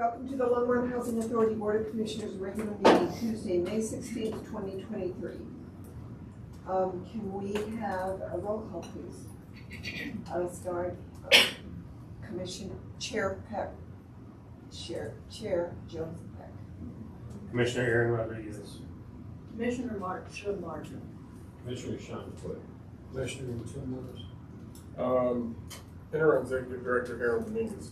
Welcome to the Longmont Housing Authority Board of Commissioners regular meeting Tuesday, May 16th, 2023. Can we have a roll call, please? I'll start. Commissioner Chair Peck. Chair Joseph Peck. Commissioner Aaron Rodriguez. Commissioner Martin. Commissioner Sean Foote. Commissioner Tim Mills. Interim Executive Director Harold Dominguez.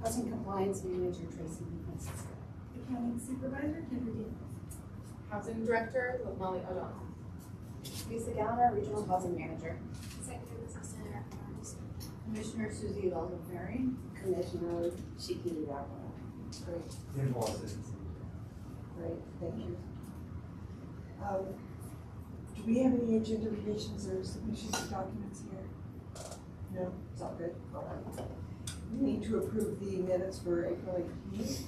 Housing Compliance Manager Tracy Francis. Accounting Supervisor Kendra Davis. Housing Director Molly O'Donnell. Lisa Gallagher, Regional Housing Manager. Executive Assistant Eric Barnes. Commissioner Susie Logan-Ferry. Commissioner Shiki Rao. Great. Great, thank you. Do we have any agenda revisions or submissions of documents here? No, it's all good. All right. We need to approve the minutes for April 18th.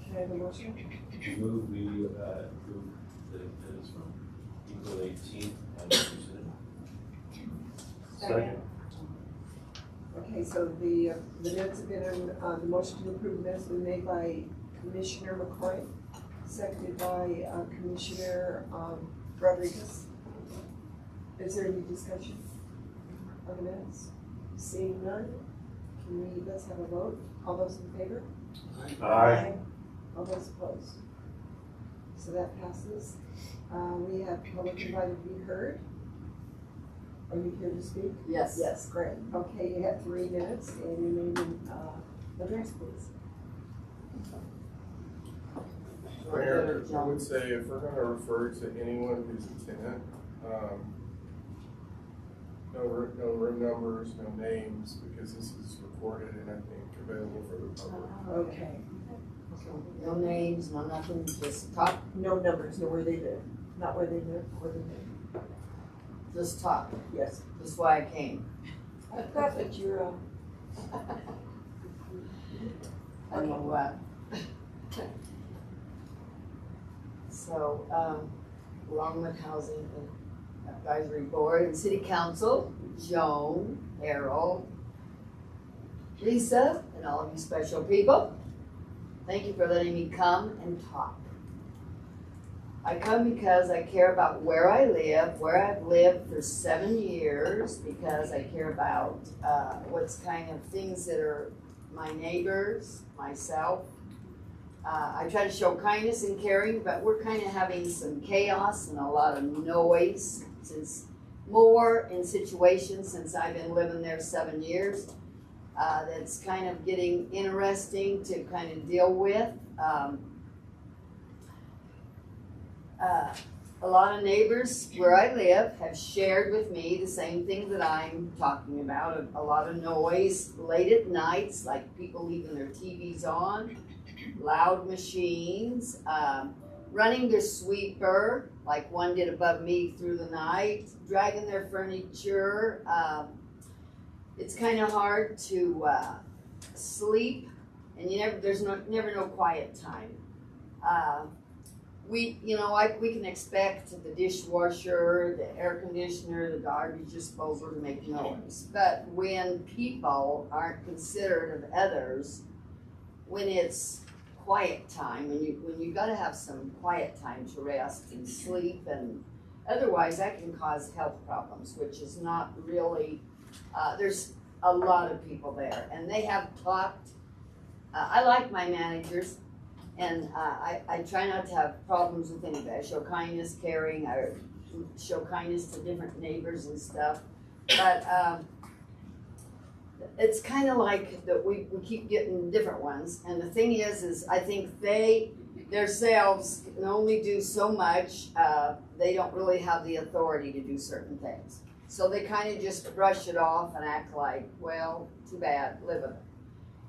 Can I have a motion? Move we approve the minutes from April 18th as presented. Second. Okay, so the minutes have been, the motion to approve the minutes was made by Commissioner McCoy, seconded by Commissioner Rodriguez. Is there any discussion on the minutes? Seeing none, let's have a vote. All those in favor? Aye. All those opposed? So that passes. We have public invited to be heard. Are you here to speak? Yes. Yes, great. Okay, you have 3 minutes and your name and address, please. Mayor, I would say if we're going to refer to anyone who's a tenant, no room numbers, no names, because this is recorded and I think available for the public. Okay. No names, no nothing, just talk. No numbers, no where they live. Not where they live, where they live. Just talk. Yes. That's why I came. I thought that you're, I don't know what. So, Longmont Housing Advisory Board and City Council, Joan, Harold, Lisa, and all of you special people, thank you for letting me come and talk. I come because I care about where I live, where I've lived for 7 years, because I care about what's kind of things that are my neighbors, myself. I try to show kindness and caring, but we're kind of having some chaos and a lot of noise since in situations since I've been living there 7 years. That's kind of getting interesting to kind of deal with. A lot of neighbors where I live have shared with me the same thing that I'm talking about, a lot of noise late at nights, like people leaving their TVs on, loud machines, running their sweeper, like one did above me through the night, dragging their furniture. It's kind of hard to sleep, and there's never no quiet time. We can expect the dishwasher, the air conditioner, the garbage disposal to make noise. But when people aren't considerate of others, when it's quiet time, when you gotta have some quiet time to rest and sleep, and otherwise that can cause health problems, which is not really, there's a lot of people there, and they have talked. I like my managers. And I try not to have problems with anybody. I show kindness, caring, I show kindness to different neighbors and stuff. But it's kind of like that we keep getting different ones. And the thing is I think they themselves can only do so much. They don't really have the authority to do certain things. So they kind of just brush it off and act like, well, too bad, live with it.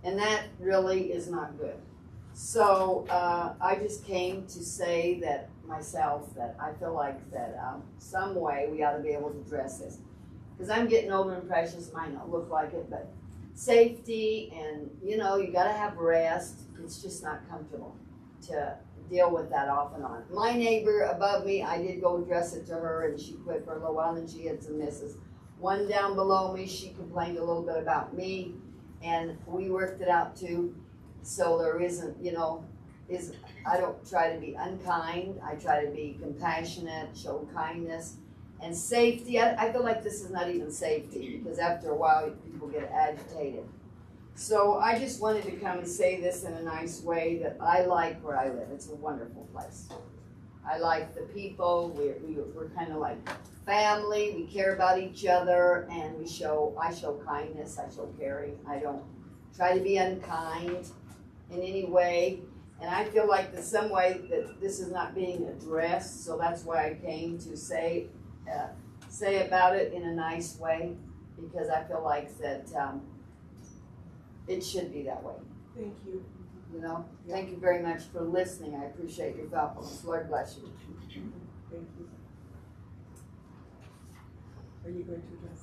And that really is not good. So I just came to say that myself, that I feel like that some way we ought to be able to address this. Because I'm getting older and precious, might not look like it, but safety and, you gotta have rest. It's just not comfortable to deal with that off and on. My neighbor above me, I did go address it to her and she quit for a little while and she had some misses. One down below me, she complained a little bit about me and we worked it out too. So there isn't, I don't try to be unkind, I try to be compassionate, show kindness. And safety, I feel like this is not even safety, because after a while, people get agitated. So I just wanted to come and say this in a nice way, that I like where I live. It's a wonderful place. I like the people, we're kind of like family, we care about each other, and I show kindness, I show caring. I don't try to be unkind in any way. And I feel like in some way that this is not being addressed, so that's why I came to say about it in a nice way, because I feel like that it should be that way. Thank you. Thank you very much for listening. I appreciate your thoughtfulness. Lord bless you. Thank you. Are you going to address?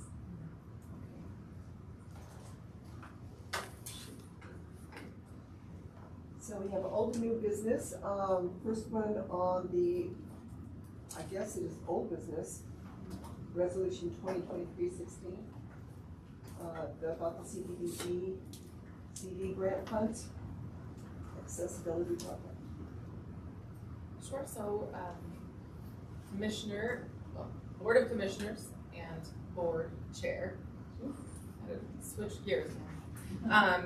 So we have old and new business. First one on the, I guess it is old business, resolution 2023-16. About the CDBG CD grant funds, accessibility project. Sure, so, Board of Commissioners and Board Chair, I had to switch gears now.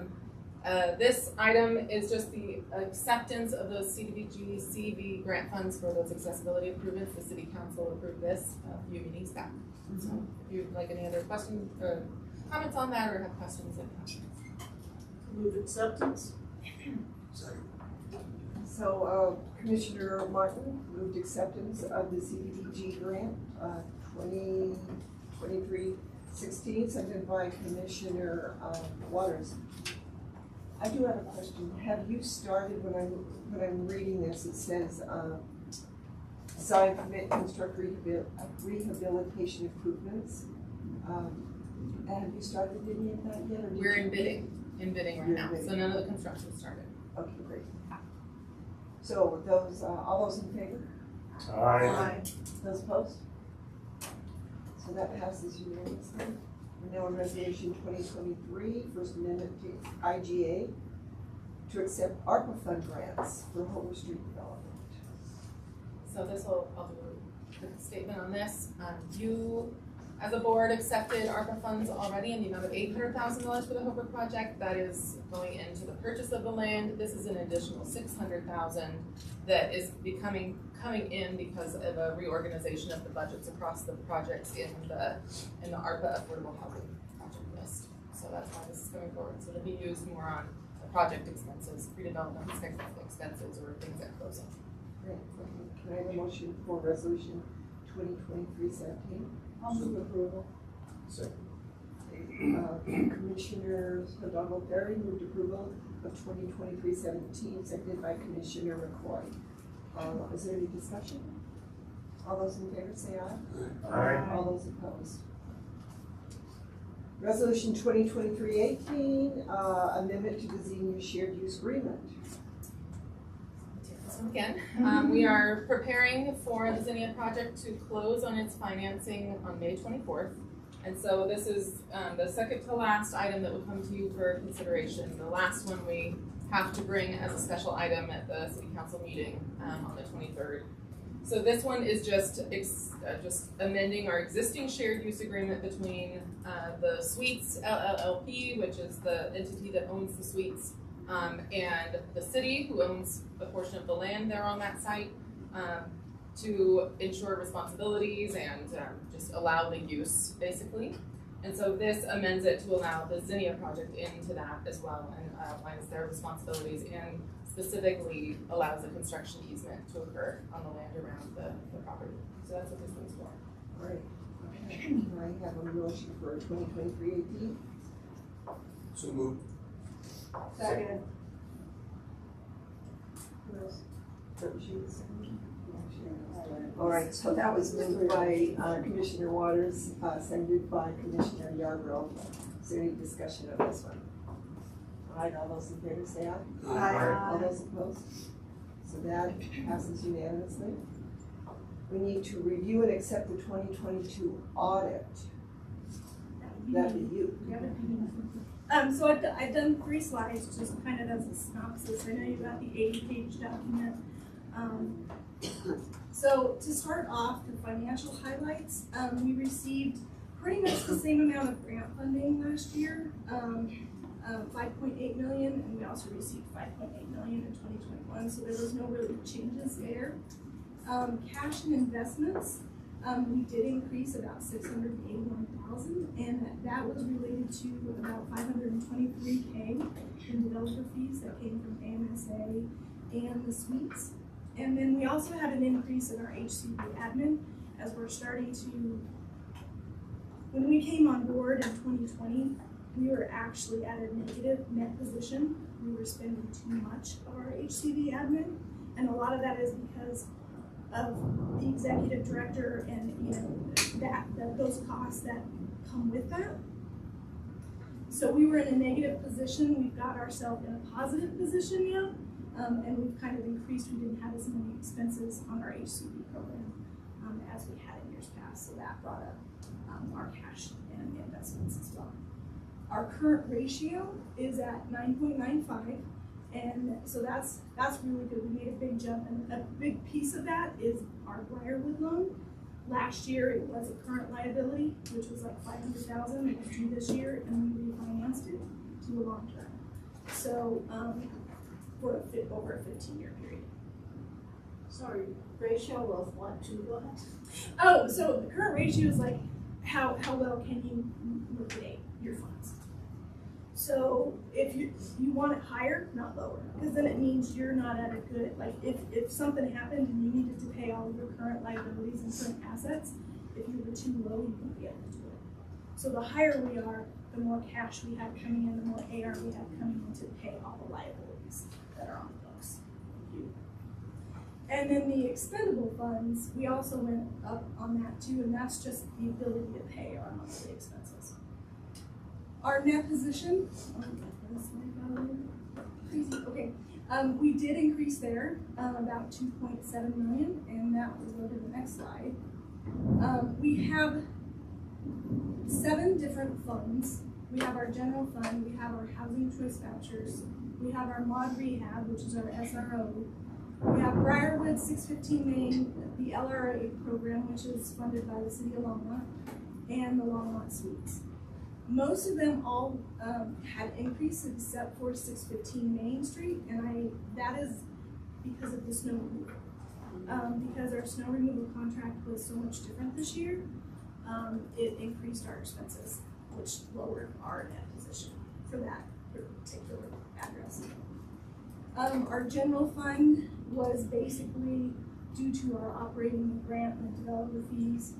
This item is just the acceptance of those CDBG CV grant funds for those accessibility improvements. The City Council approved this a few meetings back. So if you'd like any other questions or comments on that, or have questions and comments. Move acceptance. So Commissioner Martin moved acceptance of the CDBG grant 2023-16, seconded by Commissioner Waters. I do have a question. Have you started, when I'm reading this, it says design, commit, construct rehabilitation improvements. Have you started any of that yet? Or We're in bidding right now, so none of the construction started. Okay, great. So those, all those in favor? Aye. Those opposed? So that passes unanimously. We're now on resolution 2023, first amendment to IGA to accept ARPA fund grants for Homer Street development. So I'll do a statement on this. You, as a board, accepted ARPA funds already in the amount of $800,000 for the Homer project. That is going into the purchase of the land. This is an additional $600,000 that is coming in because of a reorganization of the budgets across the projects in the ARPA affordable housing project list. So that's why this is going forward. So it'll be used more on project expenses, pre-development expenses, or things at closing. Great. Can I have a motion for resolution 2023-17? I'll move approval. Second. Commissioner O'Donnell Berry moved approval of 2023-17, seconded by Commissioner McCoy. Is there any discussion? All those in favor say aye. Aye. All those opposed. Resolution 2023-18, amendment to the Xenia shared use agreement. Take this one again. We are preparing for the Zinnia project to close on its financing on May 24th. And so this is the second to last item that will come to you for consideration. The last one we have to bring as a special item at the City Council meeting on the 23rd. So this one is just amending our existing shared use agreement between the Suites LLP, which is the entity that owns the suites, and the city, who owns a portion of the land there on that site, to ensure responsibilities and just allow the use, basically. And so this amends it to allow the Zinnia project into that as well, and outlines their responsibilities, and specifically allows the construction easement to occur on the land around the property. So that's what this one's for. Great. Okay. Can I have a motion for 2023-18? So moved. Second. Who else? That was you, second? All right, so that was moved by Commissioner Waters, seconded by Commissioner Yarbrough. Is there any discussion of this one? All right, all those in favor say aye. Aye. All those opposed? So that passes unanimously. We need to review and accept the 2022 audit. That'd be you. So I've done 3 slides, just kind of as a synopsis. I know you got the 80-page document. So to start off, the financial highlights, we received pretty much the same amount of grant funding last year, 5.8 million, and we also received 5.8 million in 2021, so there was no really changes there. Cash and investments, we did increase about 681,000, and that was related to about 523K in developer fees that came from AMSA and the suites. And then we also had an increase in our HCB admin as we're starting to, when we came on board in 2020, we were actually at a negative net position. We were spending too much of our HCB admin, and a lot of that is because of the executive director and those costs that come with that. So we were in a negative position. We've got ourselves in a positive position now, and we've kind of increased. We didn't have as many expenses on our HCB program as we had in years past, so that brought up our cash and investments as well. Our current ratio is at 9.95, and so that's really good. We made a big jump, and a big piece of that is our Briarwood loan. Last year it was a current liability, which was like 500,000. It was due this year, and we refinanced it to a long term. So for over a 15-year period. Sorry, ratio of what to what? Oh, so the current ratio is like how well can you liquidate your funds. So if you want it higher, not lower, because then it means you're not at a good, like if something happened and you needed to pay all of your current liabilities and current assets, if you were too low, you wouldn't be able to do it. So the higher we are, the more cash we have coming in, the more AR we have coming in to pay all the liabilities that are on the books. And then the expendable funds, we also went up on that too, and that's just the ability to pay our monthly expenses. Our net position, okay, we did increase there about 2.7 million, and that will go to the next slide. We have 7 different funds. We have our general fund, we have our housing choice vouchers, we have our mod rehab, which is our SRO. We have Briarwood 615 Main, the LRA program, which is funded by the City of Longmont, and the Longmont Suites. Most of them all had increase except for 615 Main Street, and that is because of the snow removal. Because our snow removal contract was so much different this year, it increased our expenses, which lowered our net position for that particular address. Our general fund was basically due to our operating grant and developer fees,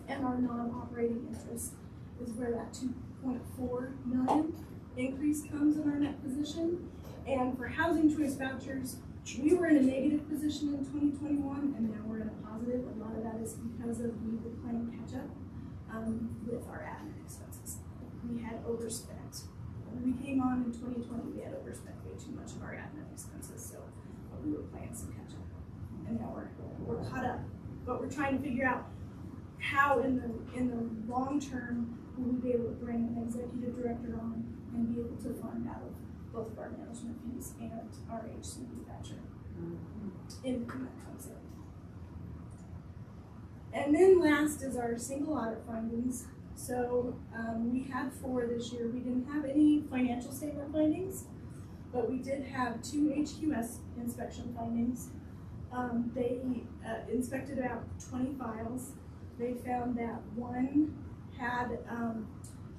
and our non-operating interest is where that 2.4 million increase comes in our net position. And for housing choice vouchers, we were in a negative position in 2021, and now we're in a positive. A lot of that is because of we were playing catch up with our admin expenses. We had overspent. When we came on in 2020, we had overspent way too much of our admin expenses, so we were playing some catch up. And now we're caught up, but we're trying to figure out how in the long term will we be able to bring an executive director on and be able to fund out of both of our management fees and our HCB voucher. Income that comes in. And then last is our single audit findings. So we had 4 this year. We didn't have any financial statement findings, but we did have 2 HQS inspection findings. They inspected about 20 files. They found that one had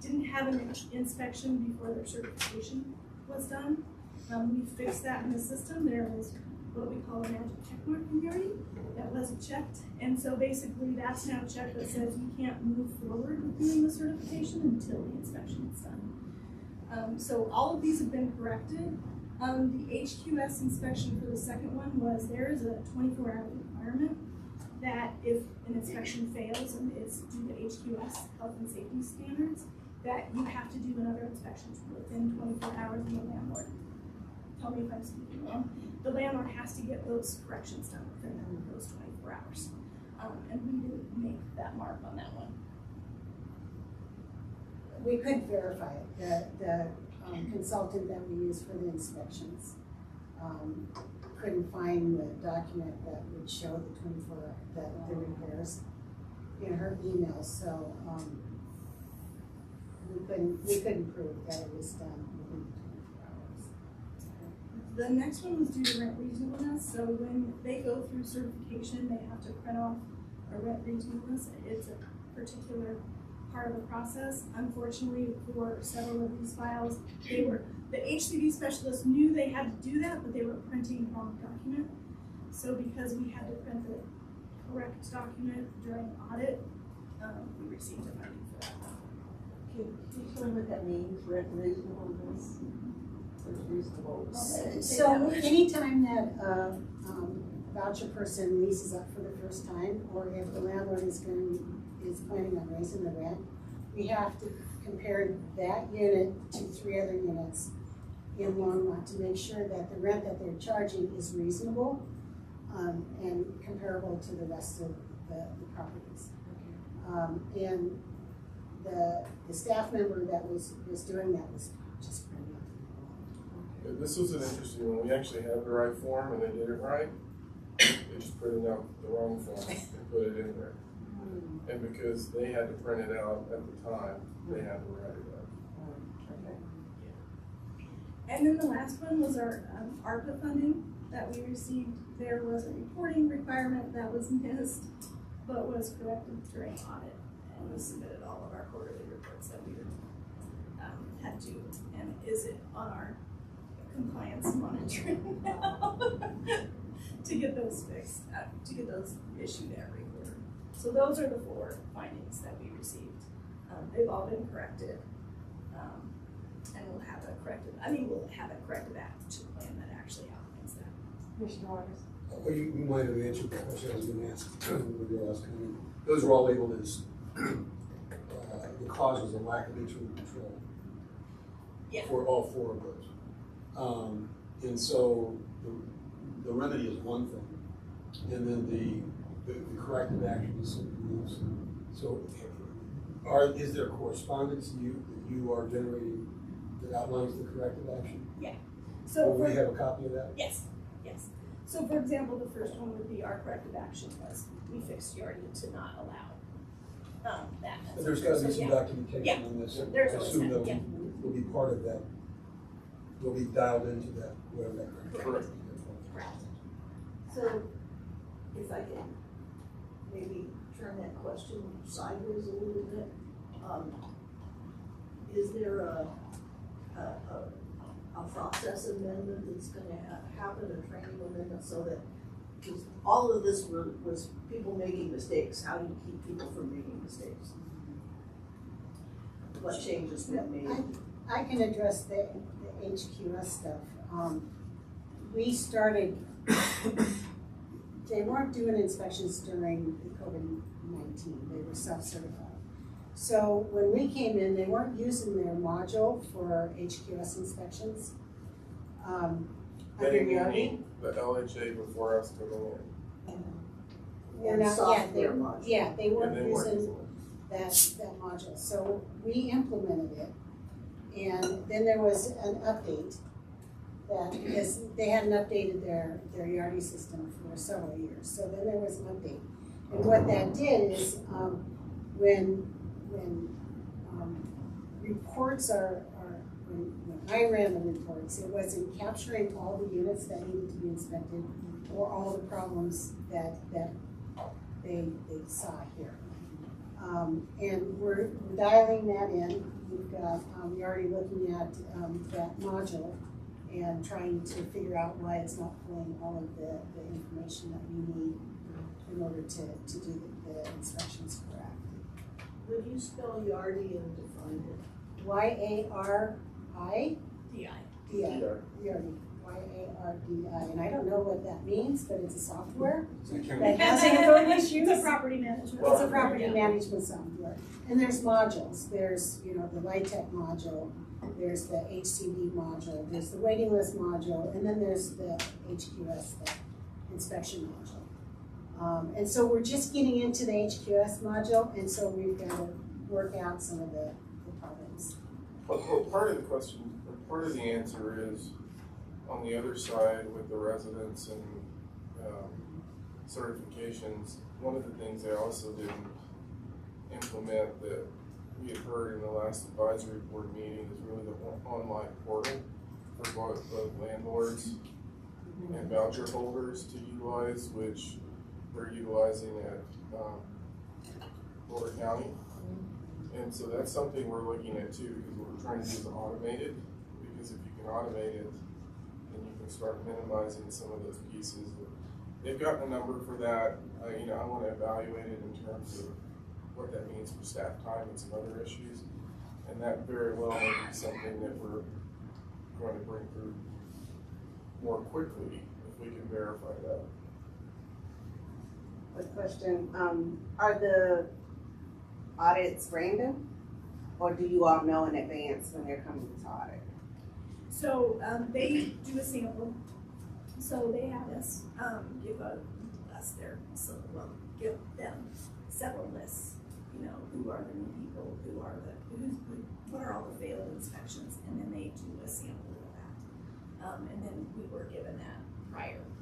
didn't have an inspection before their certification was done. We fixed that in the system. There was what we call a magic check mark in Yari that wasn't checked, and so basically that's now checked that says you can't move forward with doing the certification until the inspection is done. So all of these have been corrected. The HQS inspection for the second one was there is a 24-hour requirement that if an inspection fails and it's due to HQS health and safety standards, that you have to do another inspection within 24 hours of the landlord. Tell me if I'm speaking wrong. The landlord has to get those corrections done within those 24 hours. And we didn't make that mark on that one. we couldn't verify it. The consultant that we use for the inspections couldn't find the document that would show the repairs in her email, so we couldn't prove that it was done within 24 hours. The next one was due to rent reasonableness, so when they go through certification, they have to print off a rent reasonableness. It's a particular part of the process. Unfortunately, for several of these files, the HCD specialist knew they had to do that, but they were printing the wrong document. So because we had to print the correct document during audit, we received a finding for that. Can you tell me what that means, rent reasonableness? What's reasonable? So anytime that voucher person leases up for the first time, or if the landlord is planning on raising the rent, we have to compare that unit to 3 other units in Longmont to make sure that the rent that they're charging is reasonable and comparable to the rest of the properties. And the staff member that was doing that was just printing out. Yeah, this was an interesting one. We actually had the right form and they did it right. They just printed out the wrong form and put it in there. And because they had to print it out at the time, they had to write it up. Okay. And then the last one was our ARPA funding that we received. There was a reporting requirement that was missed, but was corrected during audit. And we submitted all of our quarterly reports that we had to, and is it on our compliance monitoring now to get those fixed, to get those issued every quarter. So those are the 4 findings that we received. They've all been corrected, and we'll have a corrected action plan that actually outlines that. Commissioner Waters? Well, you might have answered the question I was going to ask with your last comment. Those are all labeled as the causes of lack of internal control. Yeah. For all 4 of those. And so the remedy is one thing, and then the corrective action is something else. So is there correspondence that you are generating that outlines the corrective action? Yeah. So Will we have a copy of that? Yes. So for example, the first one would be our corrective action was we fixed Yardy to not allow that. But there's got to be some documentation on this. There's I always assume that, that will be part of that. Will be dialed into that, whatever that corrective action is. Correct. So, if I can maybe turn that question sideways a little bit, is there a process amendment that's gonna happen, a training amendment, so that, because all of this was people making mistakes, how do you keep people from making mistakes? What changes been made? I can address the HQS stuff. We started, they weren't doing inspections during the COVID-19, they were self-certified. So when we came in, they weren't using their module for HQS inspections. They need the LHA before us to go They're not, Software module. yeah, they in. weren't And they weren't using before. that module. So we implemented it. And then there was an update that, because they hadn't updated their Yardi system for several years. So then there was an update. And what that did is when reports when I ran the reports, it wasn't capturing all the units that needed to be inspected or all the problems that they saw here. And we're dialing that in. We're already looking at that module and trying to figure out why it's not pulling all of the information that we need in order to do the inspections correct. Would you spell Yardi and define it? Y-A-R-I? DI. D-I. Yardi. Y-A-R-D-I. And I don't know what that means, but it's a software that housing authorities use. It's a property management. It's a property management software. And there's modules. There's, the LITEC module, there's the HCD module, there's the waiting list module, and then there's the HQS, the inspection module. And so we're just getting into the HQS module, and so we've got to work out some of the problems Well, part of the question, or part of the answer is on the other side with the residents and certifications. One of the things they also didn't implement that we had heard in the last advisory board meeting is really the online portal for both landlords and voucher holders to utilize, which we're utilizing at Boulder County. And so that's something we're looking at too, because what we're trying to do is automate it, because if you can automate it, then you can start minimizing some of those pieces. They've gotten a number for that. I want to evaluate it in terms of what that means for staff time and some other issues. And that very well may be something that we're going to bring through more quickly if we can verify that. A question, are the audits random? Or do you all know in advance when they're coming to audit? So, they do a sample, so they have us, give them several lists, who are the new people, what are all the failed inspections, and then they do a sample of that. And then we were given that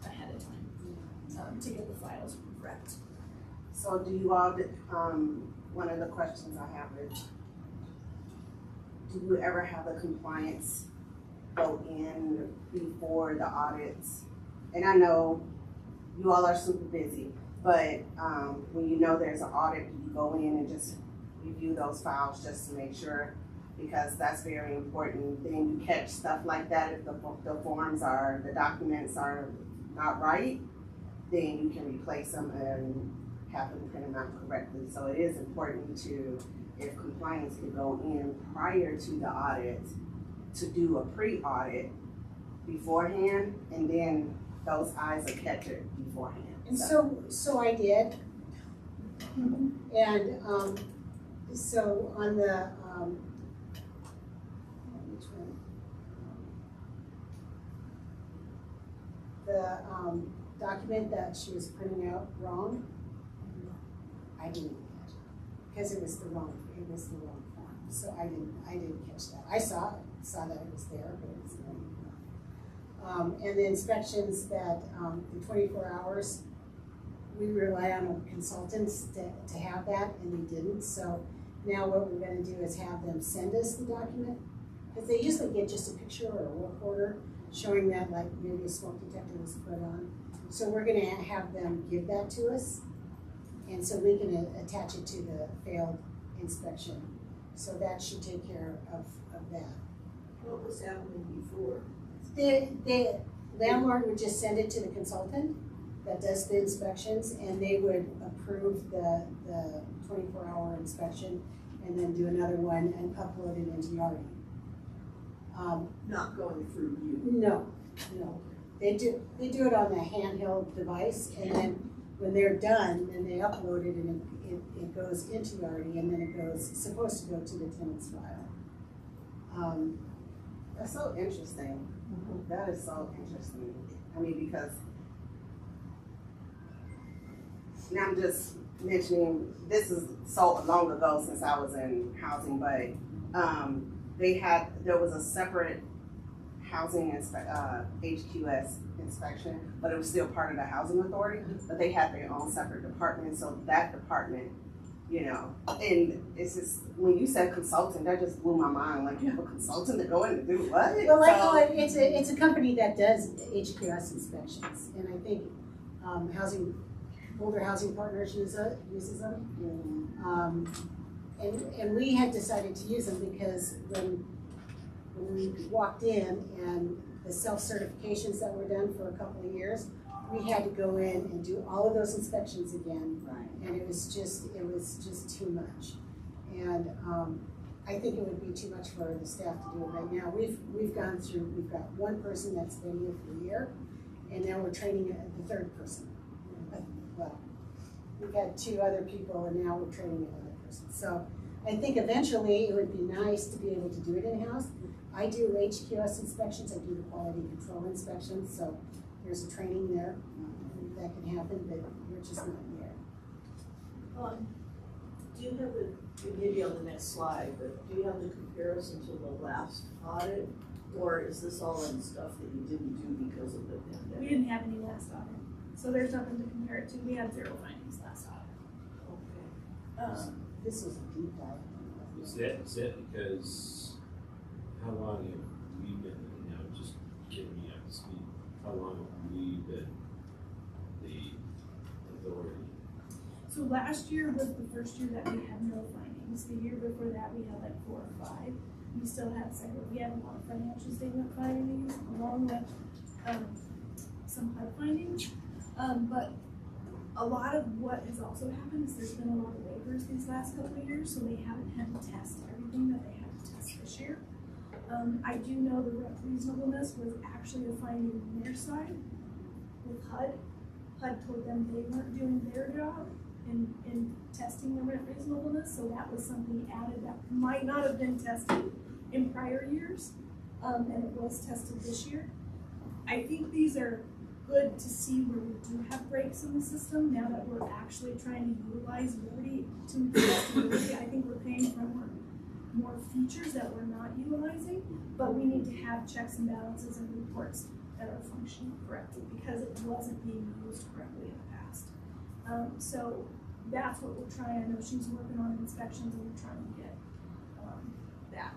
ahead of time, to get the files correct. So do you all, one of the questions I have is, do you ever have a compliance go in before the audits? And I know you all are super busy, but when you know there's an audit, do you go in and just review those files just to make sure? Because that's very important. Then you catch stuff like that if the documents are not right, then you can replace them and have them print them out correctly. So it is important to, if compliance can go in prior to the audit, to do a pre-audit beforehand, and then those eyes will catch it beforehand. And so I did. And so on the which one? The document that she was printing out wrong, I didn't catch it because it was the wrong form. So I didn't catch that. I saw that it was there, but it was wrong. And the inspections that in 24 hours, we rely on consultants to have that, and they didn't. So now what we're going to do is have them send us the document, because they usually get just a picture or a work order showing that, like, maybe a smoke detector was put on. So we're going to have them give that to us, and so we can attach it to the failed inspection. So that should take care of that. What was happening before? The landlord would just send it to the consultant that does the inspections, and they would approve the 24-hour inspection and then do another one and upload it into Yardi. Not going through you? No. They do it on the handheld device, and then when they're done, then they upload it and it goes into Yardi, and then it's supposed to go to the tenant's file. That's so interesting. That is so interesting. I mean, because now I'm just mentioning, this is so long ago since I was in housing, but there was a separate housing HQS inspection, but it was still part of the housing authority, but they had their own separate department. So that department, and it's just, when you said consultant, that just blew my mind. Like, you have a consultant to go in and do what? Well, it's a company that does HQS inspections, and I think Boulder Housing Partners uses them. And we had decided to use them because when we walked in and the self-certifications that were done for a couple of years, we had to go in and do all of those inspections again. Right. And it was just too much. And I think it would be too much for the staff to do it right now. We've got one person that's been here for a year, and now we're training the third person. Well, we've had 2 other people, and now we're training another person. So I think eventually it would be nice to be able to do it in-house. I do HQS inspections, I do the quality control inspections, so there's a training there that can happen, but we're just not there. Do you have the, maybe on the next slide, but do you have the comparison to the last audit? Or is this all in stuff that you didn't do because of the We pandemic? didn't have any last audit, so there's nothing to compare it to. We had 0 findings last audit. Okay. This was a deep dive. Is that because, how long have we been, you know, just getting me up to speed, how long have we been the authority? So last year was the first year that we had no findings. The year before that, we had like 4 or 5. We still had several. We had a lot of financial statement findings along with some HUD findings. But a lot of what has also happened is there's been a lot of waivers these last couple of years, so they haven't had to test everything that they had to test this year. I do know the rent reasonableness was actually a finding on their side with HUD. HUD told them they weren't doing their job in testing the rent reasonableness, so that was something added that might not have been tested in prior years, and it was tested this year. I think these are good to see where we do have breaks in the system now that we're actually trying to utilize Liberty to test Liberty. I think we're paying for more features that we're not utilizing, but we need to have checks and balances and reports that are functioning correctly because it wasn't being used correctly in the past. So that's what we're trying. I know she's working on inspections and we're trying to get that.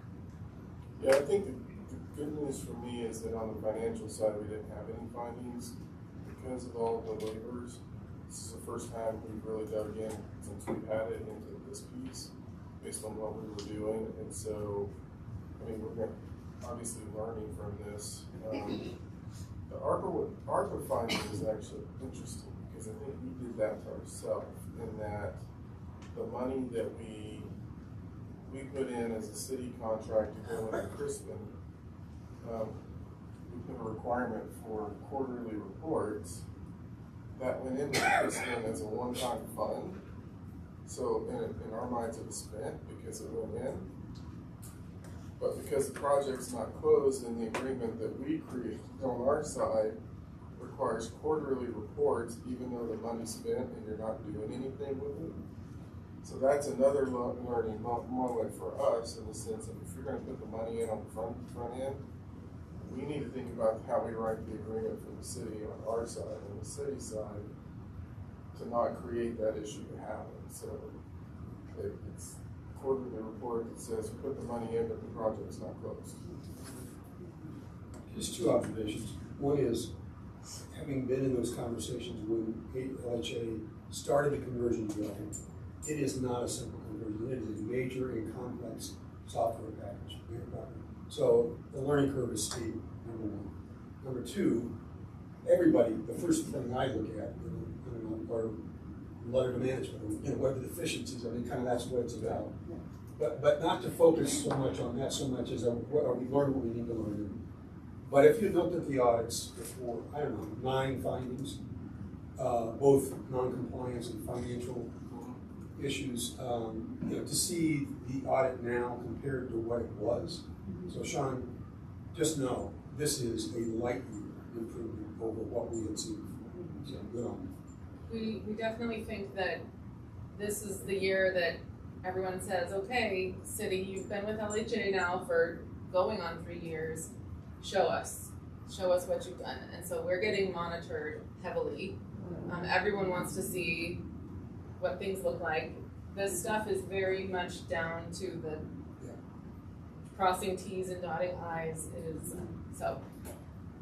Yeah, I think the good news for me is that on the financial side, we didn't have any findings because of all of the waivers. This is the first time we've really dug in since we've had it into this piece based on what we were doing. And so, I mean, we're obviously learning from this. The ARPA finding is actually interesting because I think we did that to ourselves in that the money that we put in as a city contract to go into Crispin, we put a requirement for quarterly reports that went into Crispin as a one-time fund. So in our minds it was spent because it went in. But because the project's not closed and the agreement that we created on our side requires quarterly reports even though the money's spent and you're not doing anything with it. So that's another learning moment for us in the sense of if you're going to put the money in on the front end, we need to think about how we write the agreement from the city on our side and the city side to not create that issue to happen. So it's a quarterly report that says put the money in but the project's not closed. Just 2 observations. One is, having been in those conversations when LHA started the conversion building, it is not a simple conversion. It is a major and complex software package. So the learning curve is steep, number 1. Number 2, everybody, the first thing I look at, are letter to management, what are the deficiencies? I mean, kind of that's what it's about. But not to focus so much on that so much as what are we learning what we need to learn. But if you looked at the audits before, I don't know, 9 findings, both non-compliance and financial issues, to see the audit now compared to what it was. So Sean, just know, this is a light year improvement over what we had seen before. So good on you. We definitely think that this is the year that everyone says, okay, city, you've been with LHA now for going on 3 years, show us what you've done. And so we're getting monitored heavily. Everyone wants to see what things look like. This stuff is very much down to the crossing T's and dotting I's. It is so.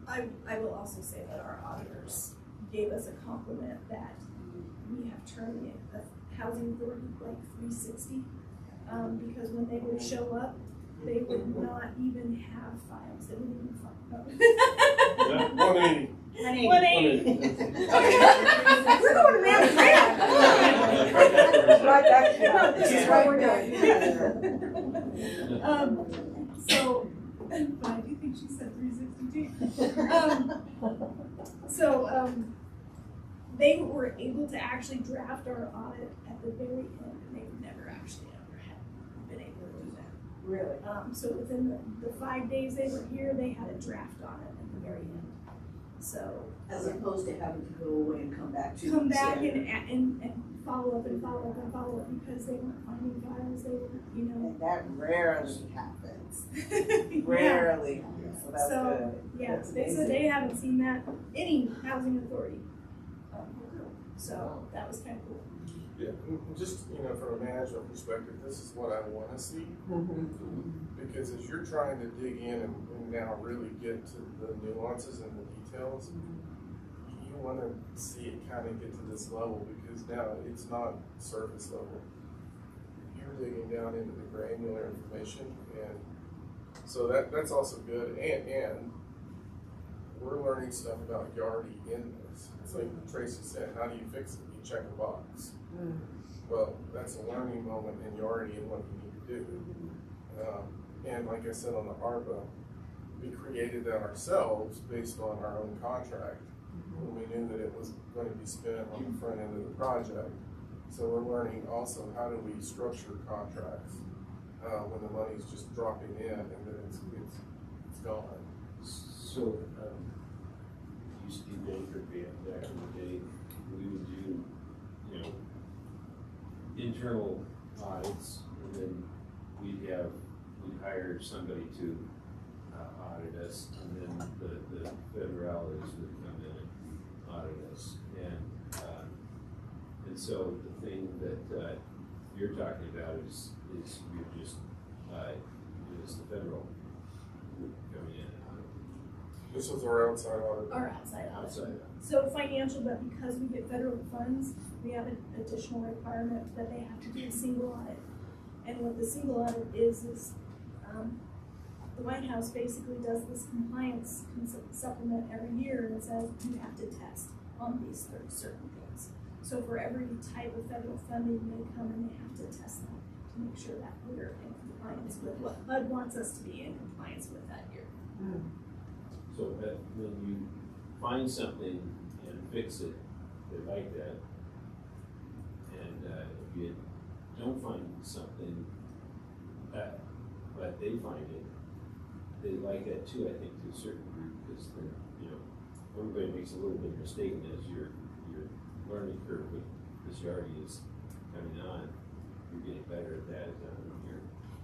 I will also say that our auditors gave us a compliment that we have turned the housing authority like 360, because when they would show up, they would not even have files. They wouldn't even file. 180. 180. We're going to Mount Grant. Right back to that. This is what we're doing. So, but I do think she said 362. They were able to actually draft our audit at the very end, and they've never actually ever had been able to do that. Really? So within the 5 days they were here, they had a draft on it at the very end. So. As opposed to having to go away and come back to. Come back standard. and follow up and follow up and follow up because they weren't finding files, they weren't, you know. And that rarely happens, Yeah. rarely, so that's So, good. yeah, That's they said amazing. they haven't seen that any housing authority. So that was kind of cool. Yeah, and just, from a management perspective, this is what I wanna see. Because as you're trying to dig in and now really get to the nuances and the details, you wanna see it kind of get to this level, because now it's not surface level. You're digging down into the granular information, and so that's also good, and we're learning stuff about Yardi in this. It's like Tracy said, how do you fix it? You check a box. Well, that's a learning moment in Yardi and what you need to do. And like I said on the ARPA, we created that ourselves based on our own contract. When we knew that it was going to be spent on the front end of the project. So we're learning also how do we structure contracts when the money's just dropping in and then it's gone. So, used to be Baker back in the day, we would do, internal audits, and then we'd hire somebody to audit us, and then the federales would come in and audit us. And so the thing that you're talking about is you're just, it's the federal group coming in and audit. This was our outside audit. Our outside audit. Outside. So financial, but because we get federal funds, we have an additional requirement that they have to do a single audit. And what the single audit is the White House basically does this compliance supplement every year and says you have to test on these certain things. So for every type of federal funding, they come and they have to test them to make sure that we're in compliance with what HUD wants us to be in compliance with that year. So that when you find something and fix it, they like that. And if you don't find something, but they find it, they like that too, I think, to a certain group, because then, everybody makes a little bit of mistake, and as your learning curve with this Yardi is coming on, you're getting better at that as a year.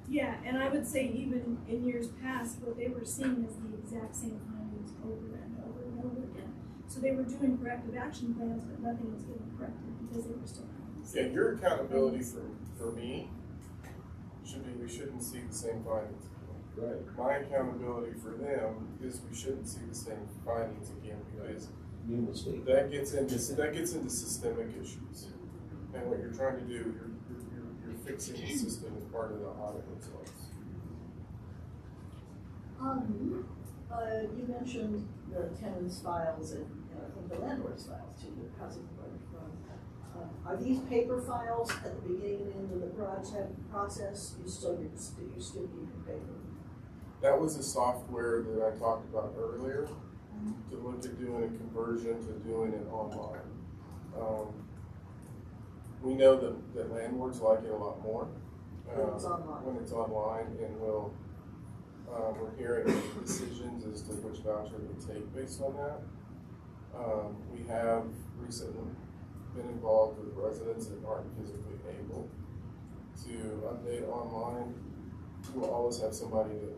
Yeah, and I would say even in years past, what they were seeing is the exact same findings over and over and over again. So they were doing corrective action plans, but nothing was getting corrected because they were still finding the same. Yeah, your accountability for me should be we shouldn't see the same findings. Right. My accountability for them is we shouldn't see the same findings again, because New mistake. that gets into systemic issues. And what you're trying to do, you're fixing the system as part of the audit results. You mentioned the tenants' files and I think the landlord's files too, the housing authority files. Are these paper files at the beginning and end of the process? You still keep paper? That was the software that I talked about earlier, to look at doing a conversion to doing it online. We know that landlords like it a lot more. When it's online. When it's online, and we're hearing decisions as to which voucher we take based on that. We have recently been involved with residents that aren't physically able to update online. You will always have somebody that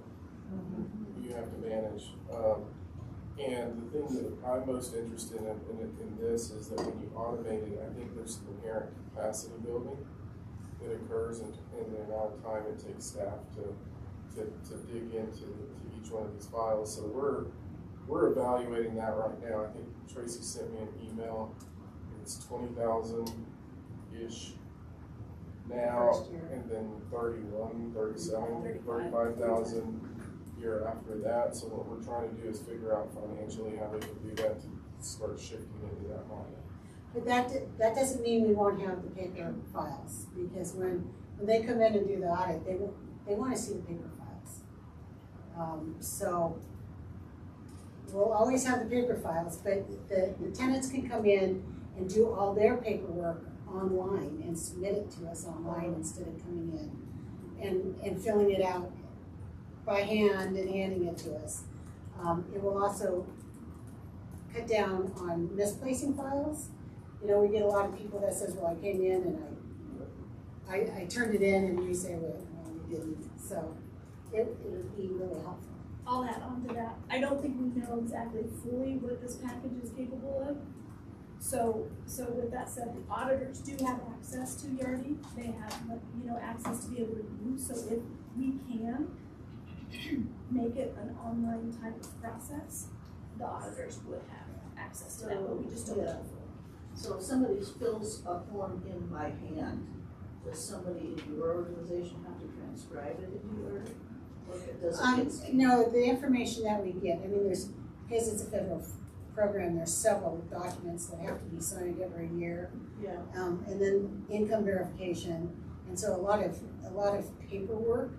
you have to manage. And the thing that I'm most interested in this is that when you automate it, I think there's some inherent capacity building that occurs in the amount of time it takes staff to dig into each one of these files. So we're evaluating that right now. I think Tracy sent me an email. It's 20,000-ish now, and then 31, 37, 35,000 year after that. So what we're trying to do is figure out financially how we can do that to start shifting into that model. But that doesn't mean we won't have the paper files, because when they come in and do the audit, they want to see the paper files. So we'll always have the paper files, but the tenants can come in and do all their paperwork online and submit it to us online instead of coming in and filling it out by hand and handing it to us. It will also cut down on misplacing files. You know, we get a lot of people that says, well, I came in and I turned it in, and we say, well, no, you didn't. So it would be really helpful. I'll add on to that. I don't think we know exactly fully what this package is capable of. So with that said, the auditors do have access to Yardi. They have, access to be able to use. So if we can make it an online type of process, the auditors would have access to that, but we just don't know. So if somebody fills a form in by hand, does somebody in your organization have to transcribe it into your, or does it get? No, the information that we get, I mean, because it's a federal program, there's several documents that have to be signed every year. Yeah. And then income verification, and so a lot of paperwork,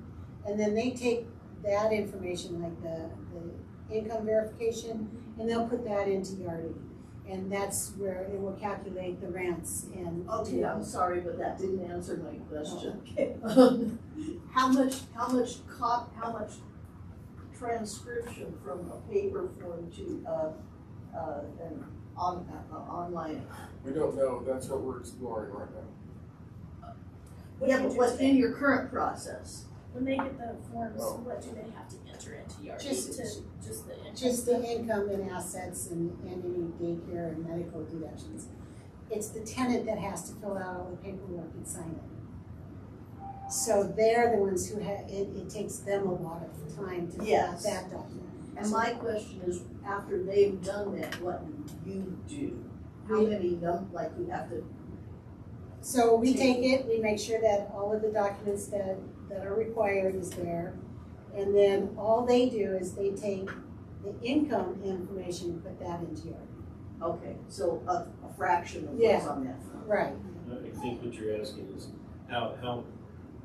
and then they take that information, like the income verification, and they'll put that into Yardi, and that's where it will calculate the rents and. Okay, I'm sorry, but that didn't answer my question. Okay. How much transcription from a paper form to an online? We don't know, that's what we're exploring right now. Yeah, but what's in your current process? When they get the forms, Oh. what do they have to enter into Yardi? Just the income? Just the income and assets and any daycare and medical deductions. It's the tenant that has to fill out all the paperwork and sign it. So they're the ones who it takes them a lot of time to fill out Yes. that document. And my question is, after they've done that, what do you do? How many, you have to? So we take it, we make sure that all of the documents that are required is there. And then all they do is they take the income information and put that into Yardi. Okay, so a fraction of Yeah. what's on that front. Right. I think what you're asking is how,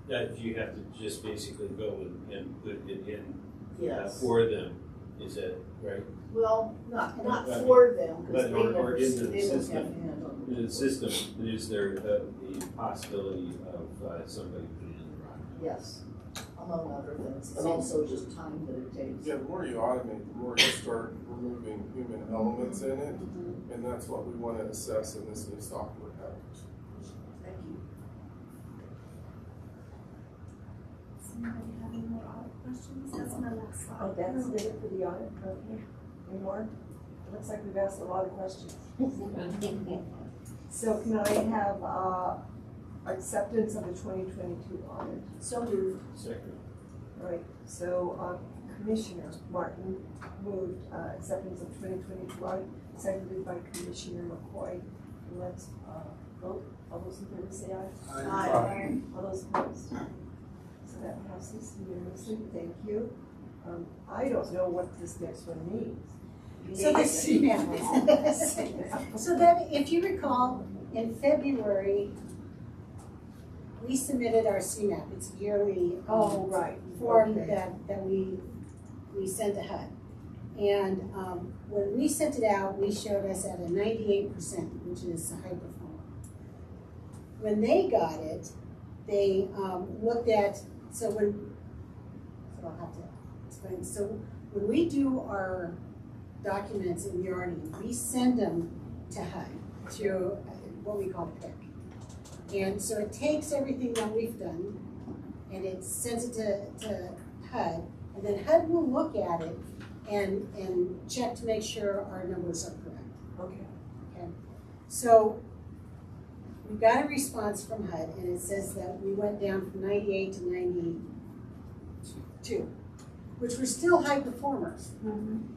that you have to just basically go and put it in Yes. for them, is that right? Well, not But- for them, because but- they or never, in the they don't have system. hands on In the system, is there the possibility of somebody putting in the wrong? Yes, among other things. It's also just time that it takes. Yeah, the more you automate, the more you start removing human elements in it, and that's what we want to assess in this new software package. Thank you. Somebody have any more audit questions? That's my last slide. Oh, that's it for the audit, okay. Any more? Looks like we've asked a lot of questions. So can I have, acceptance of the 2022 audit? So moved. Second. Right, so, Commissioner Martin moved, acceptance of 2022 audit, seconded by Commissioner McCoy. Let's, vote. All those in favor say aye. Aye. All those opposed? So that passes unanimously, thank you. I don't know what this next one means. So the CMAP. So that, if you recall, in February, we submitted our CMAP. It's a yearly Oh, right. form Okay. that we sent to HUD. And when we sent it out, we showed us at a 98%, which is a high performer. When they got it, they looked at, so I'll have to explain. So when we do our documents in Yardi, we send them to HUD through what we call PIC. And so it takes everything that we've done and it sends it to HUD, and then HUD will look at it and check to make sure our numbers are correct. Okay. So we got a response from HUD, and it says that we went down from 98 to 92, which were still high performers. Mm-hmm.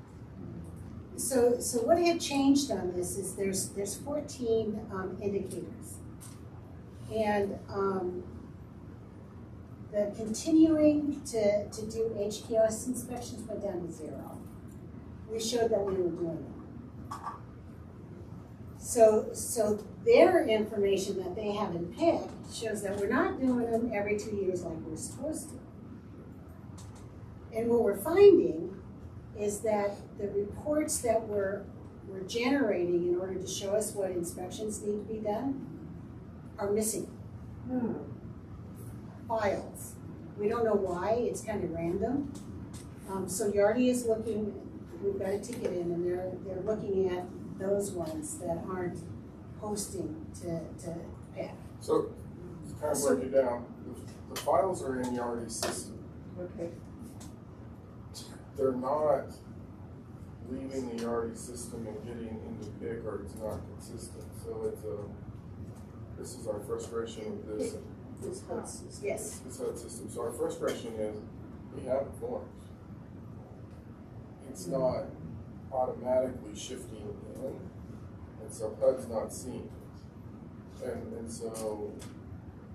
So what had changed on this is there's 14 indicators, and the continuing to do HQS inspections went down to 0. We showed that we were doing it. So their information that they have in PIC shows that we're not doing them every 2 years like we're supposed to. And what we're finding is that the reports that we're generating in order to show us what inspections need to be done are missing files. We don't know why, it's kind of random. So Yardi is looking we've got a ticket in, and they're looking at those ones that aren't posting to PAC. So, to kind of break it down, the files are in the Yardi system. Okay. They're not leaving the Yardi system and getting into PIC, or it's not consistent. So this is our frustration with this. Yes. This HUD system. So our frustration is we have the forms. It's not automatically shifting in, and so HUD's not seeing it. And so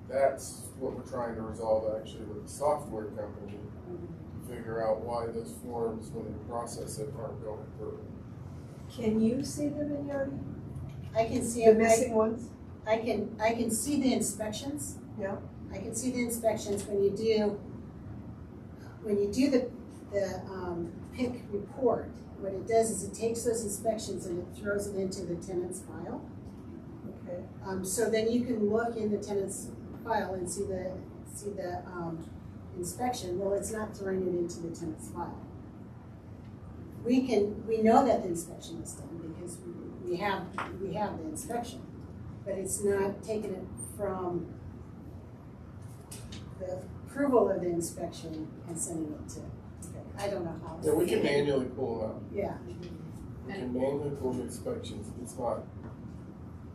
that's what we're trying to resolve actually with the software company, to figure out why those forms, when they process it, aren't going through. Can you see them in Yardi? I can see The it. missing ones? I can see the inspections. Yeah. I can see the inspections when you do the PIC report. What it does is it takes those inspections and it throws it into the tenant's file. Okay. So then you can look in the tenant's file and see the inspection. Well, it's not throwing it into the tenant's file. We know that the inspection is done because we have the inspection, but it's not taking it from the approval of the inspection and sending it to, I don't know how. Yeah, we can manually pull them out. Yeah. We can manually pull the inspections. It's not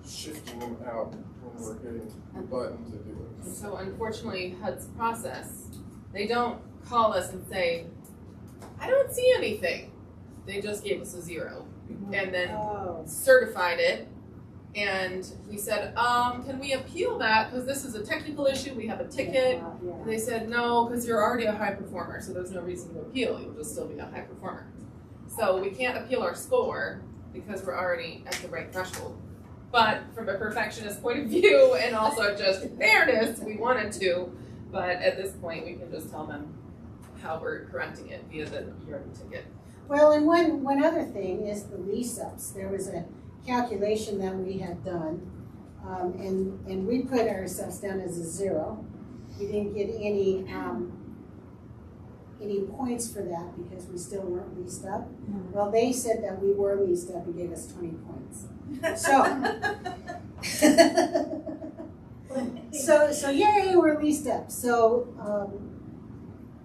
shifting them out when we're hitting the button to do it. And so unfortunately, HUD's process, they don't call us and say, I don't see anything. They just gave us a 0 and then certified it. And we said, can we appeal that? Because this is a technical issue, we have a ticket. And they said, no, because you're already a high performer, so there's no reason to appeal, you'll just still be a high performer. So we can't appeal our score because we're already at the right threshold. But from a perfectionist point of view and also just fairness, we wanted to, but at this point we can just tell them how we're correcting it via the Yardi ticket. Well, and one other thing is the lease ups. There was a calculation that we had done, and we put ourselves down as a 0. We didn't get any points for that because we still weren't leased up. Well, they said that we were leased up and gave us 20 points. So yay, we're leased up. So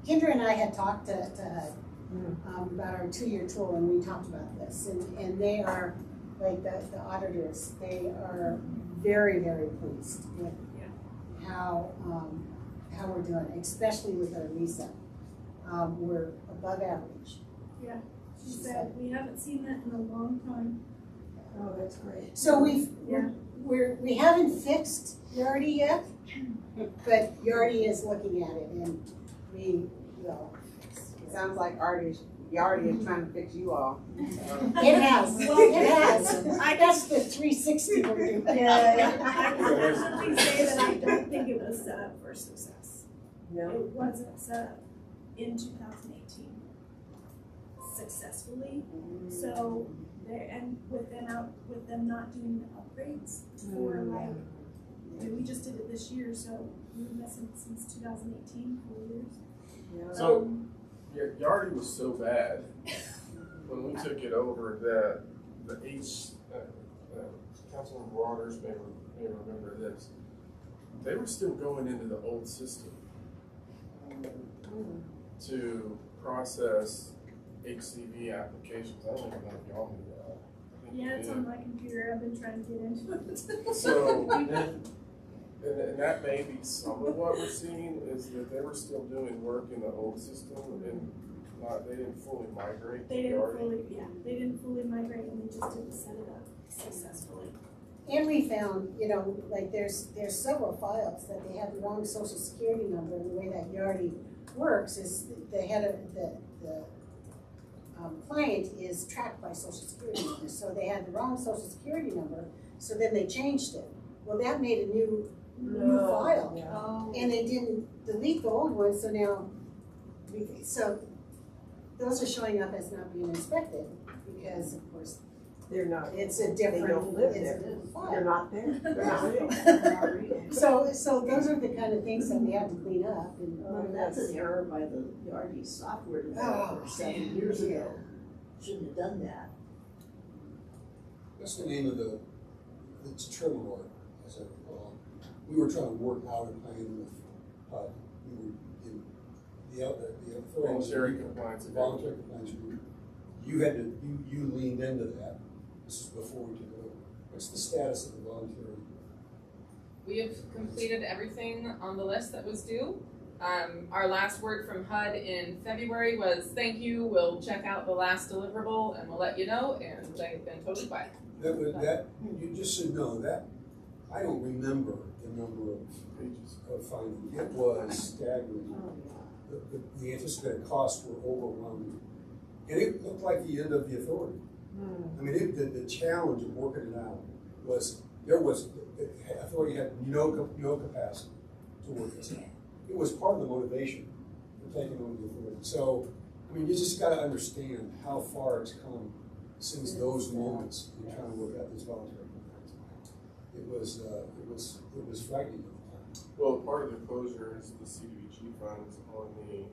Kendra and I had talked to HUD about our 2-year tool, and we talked about this, and they are, like the auditors, they are very, very pleased with how we're doing, especially with our lease up. We're above average. Yeah, she said we haven't seen that in a long time. Oh, that's great. So we haven't fixed Yardi yet, but Yardi is looking at it, and we will. Sounds like Yardi is trying to fix you all. It has. It has. That's the 360 we're doing. Yeah, I can definitely say that I don't think it was set up for success. No. It wasn't set up in 2018 successfully. So with them not doing the upgrades for we just did it this year, so we've been missing since 2018, 4 years. Yeah. So Yardi was so bad when we took it over that the Councilman Waters may remember this. They were still going into the old system to process HCV applications. I don't even know if y'all knew that. Yeah, it's on my computer. I've been trying to get into it. So, and that may be some of what we're seeing is that they were still doing work in the old system and they didn't fully migrate. They didn't fully migrate, and they just didn't set it up successfully. And we found, like there's several files that they have the wrong social security number, and the way that Yardi works is the head of the client is tracked by social security number. So they had the wrong social security number, so then they changed it. Well, that made a new file. Yeah. And they didn't delete the old one, so now, those are showing up as not being inspected because, of course, They're not. it's a They different, don't live it's a there. different file. They're not there. They're not real. So those are the kind of things that we have to clean up. And Well, that's an error by the Yardi software developer 7 years ago. shouldn't have done that. That's the name of it's Tremor, as I recall. We were trying to work out a plan with HUD. We were in the authority. Voluntary compliance. Voluntary compliance group. You leaned into that. This is before we took it over. What's the status of the voluntary? We have completed everything on the list that was due. Our last word from HUD in February was, thank you, we'll check out the last deliverable and we'll let you know, and they've been totally quiet. You just should know that, I don't remember the number of Pages. findings. It was staggering. The anticipated costs were overwhelming. And it looked like the end of the authority. I mean, the challenge of working it out was, the authority had no capacity to work this out. It was part of the motivation for taking over the authority. So, I mean, you just gotta understand how far it's come since those moments in trying to work out this voluntary compliance. It was frightening at the time. Well, part of the closure is the CDBG funds on the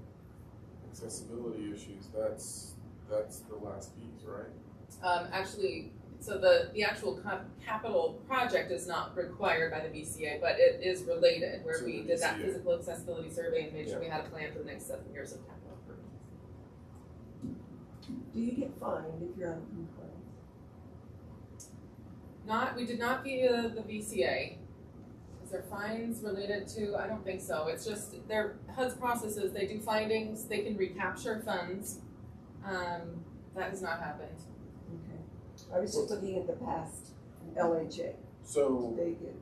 accessibility issues. That's the last piece, right? Actually, so the actual capital project is not required by the BCA, but it is related, where To we the did that BCA. physical accessibility survey and made sure Yeah. we had a plan for the next 7 years of capital improvements. Do you get fined if you're uncompliant? We did not via the BCA. Is there fines related to, I don't think so. It's just, HUD's processes, they do findings, they can recapture funds. That has not happened. Okay. I was just looking at the past LHA. So They get,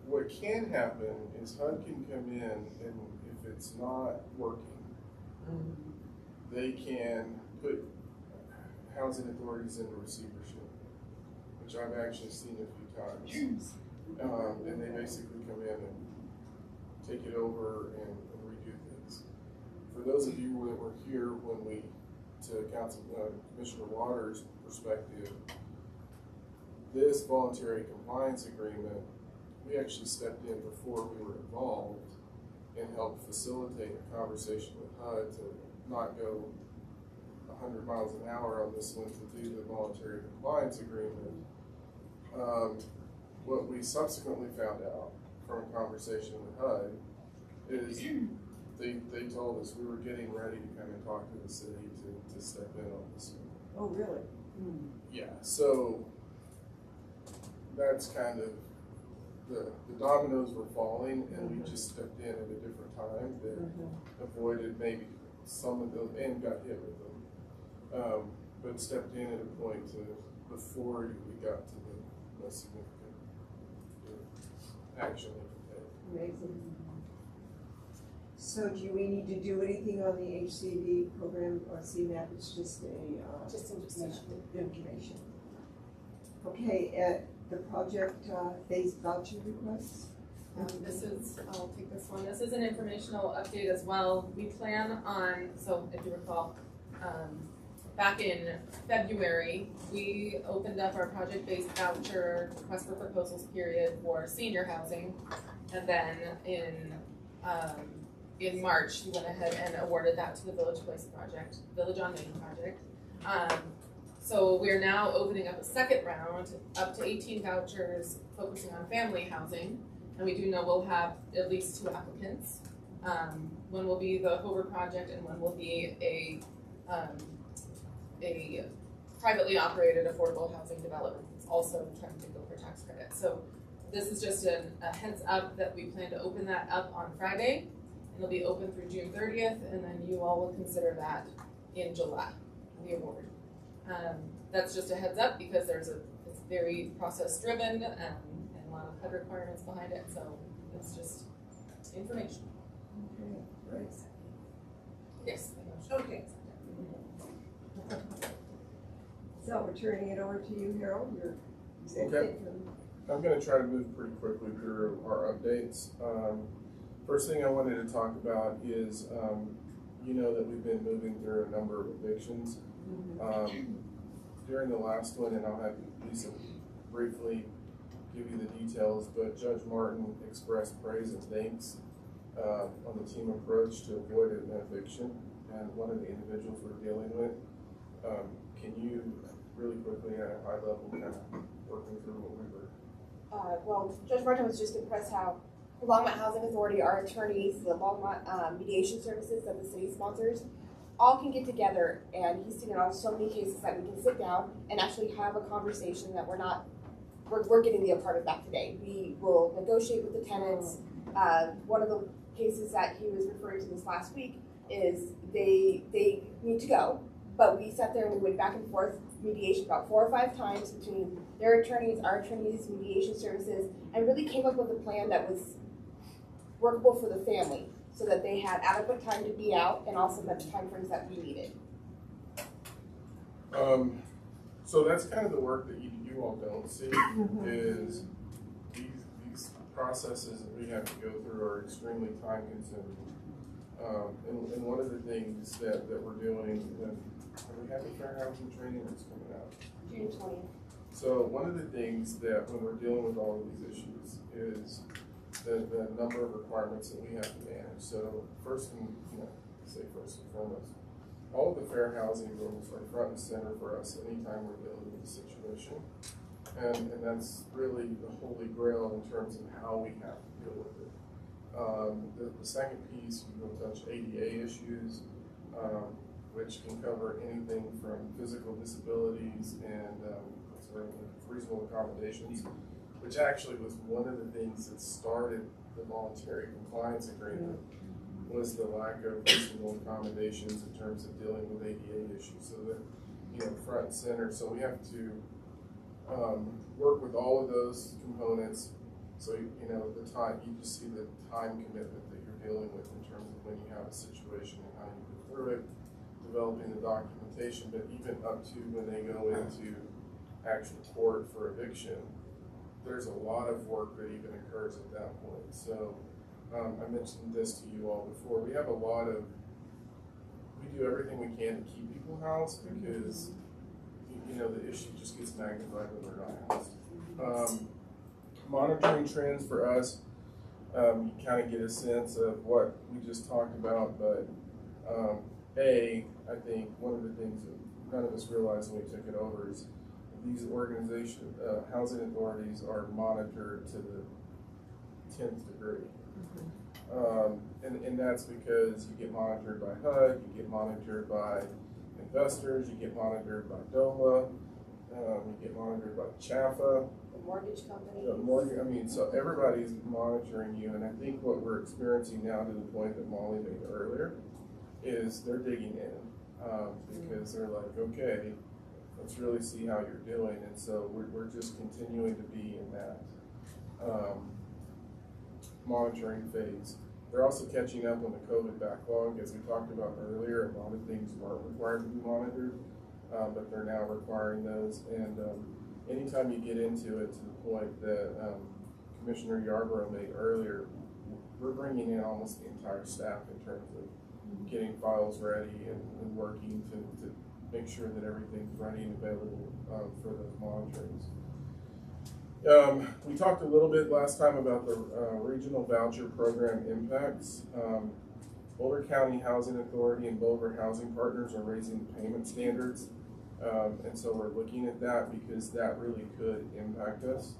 what can happen is HUD can come in, and if it's not working, they can put housing authorities into receivership, which I've actually seen a few times. And they basically come in and take it over and redo things. For those of you that were here when we, to Commissioner Waters' perspective, this voluntary compliance agreement, we actually stepped in before we were involved and helped facilitate a conversation with HUD to not go 100 miles an hour on this one to do the voluntary compliance agreement. What we subsequently found out from a conversation with HUD is they told us we were getting ready to come and talk to the city to step in on this one. oh, really? Yeah, so that's kind of, the dominoes were falling, and we just stepped in at a different time that avoided maybe some of those, and got hit with them. But stepped in at a point before we got to the most significant action they could take. Amazing. So do we need to do anything on the HCV program or CMAP? It's just Just information. information. Okay, the project phase voucher requests? I'll take this one. This is an informational update as well. We plan on, so if you recall, back in February, we opened up our project-based voucher request for proposals period for senior housing. And then in March, we went ahead and awarded that to the Village on Main project. So we're now opening up a second round, up to 18 vouchers, focusing on family housing. And we do know we'll have at least 2 applicants. One will be the Hoover project, and one will be a privately operated affordable housing development. It's also trying to go for tax credit. So this is just a heads up that we plan to open that up on Friday. It'll be open through June 30th, and then you all will consider that in July, the award. That's just a heads up because it's very process driven and a lot of HUD requirements behind it, so it's just information. Okay, great. Yes. Okay. So we're turning it over to you, Harold, your executive. I'm gonna try to move pretty quickly through our updates. First thing I wanted to talk about is, you know that we've been moving through a number of evictions. During the last one, and I'll have Lisa briefly give you the details, but Judge Martin expressed praise and thanks on the team approach to avoid an eviction, and one of the individuals we're dealing with can you really quickly at a high level kind of working through what we were? Well, Judge Martin was just impressed how the Longmont Housing Authority, our attorneys, the Longmont mediation services that the city sponsors, all can get together, and he's seen it on so many cases that we can sit down and actually have a conversation that we're getting the a part of that today. We will negotiate with the tenants. One of the cases that he was referring to this last week is they need to go, but we sat there and we went back and forth mediation about 4 or 5 times between their attorneys, our attorneys, mediation services, and really came up with a plan that was workable for the family so that they had adequate time to be out and also met the time frames that we needed. So that's kind of the work that you all don't see is these processes that we have to go through are extremely time consuming. And one of the things that we're doing, have we had the fair housing training that's coming out? June 20th. So one of the things that when we're dealing with all of these issues is the number of requirements that we have to manage. So first and foremost, all of the fair housing rules are front and center for us anytime we're dealing with a situation. And that's really the holy grail in terms of how we have to deal with it. The second piece, we will touch ADA issues, which can cover anything from physical disabilities and reasonable accommodations, which actually was one of the things that started the voluntary compliance agreement, was the lack of reasonable accommodations in terms of dealing with ADA issues. So that, front and center. So we have to work with all of those components. So, the time, you just see the time commitment that you're dealing with in terms of when you have a situation and how you go through it, developing the documentation, but even up to when they go into actual court for eviction, there's a lot of work that even occurs at that point. So I mentioned this to you all before. We have we do everything we can to keep people housed because, the issue just gets magnified when they're not housed. Monitoring trends for us, you kind of get a sense of what we just talked about, but I think one of the things that none of us realized when we took it over is these organizations, housing authorities are monitored to the 10th degree. And that's because you get monitored by HUD, you get monitored by investors, you get monitored by DOLA, you get monitored by CHAFA. The mortgage company. So everybody's monitoring you, and I think what we're experiencing now, to the point that Molly made earlier, is they're digging in because they're like, okay, let's really see how you're doing, and so we're just continuing to be in that monitoring phase. They're also catching up on the COVID backlog, as we talked about earlier. A lot of things weren't required to be monitored, but they're now requiring those. And anytime you get into it to the point that Commissioner Yarborough made earlier, we're bringing in almost the entire staff in terms of getting files ready and working to make sure that everything's ready and available for those monitorings. We talked a little bit last time about the regional voucher program impacts. Boulder County Housing Authority and Boulder Housing Partners are raising the payment standards. And so we're looking at that because that really could impact us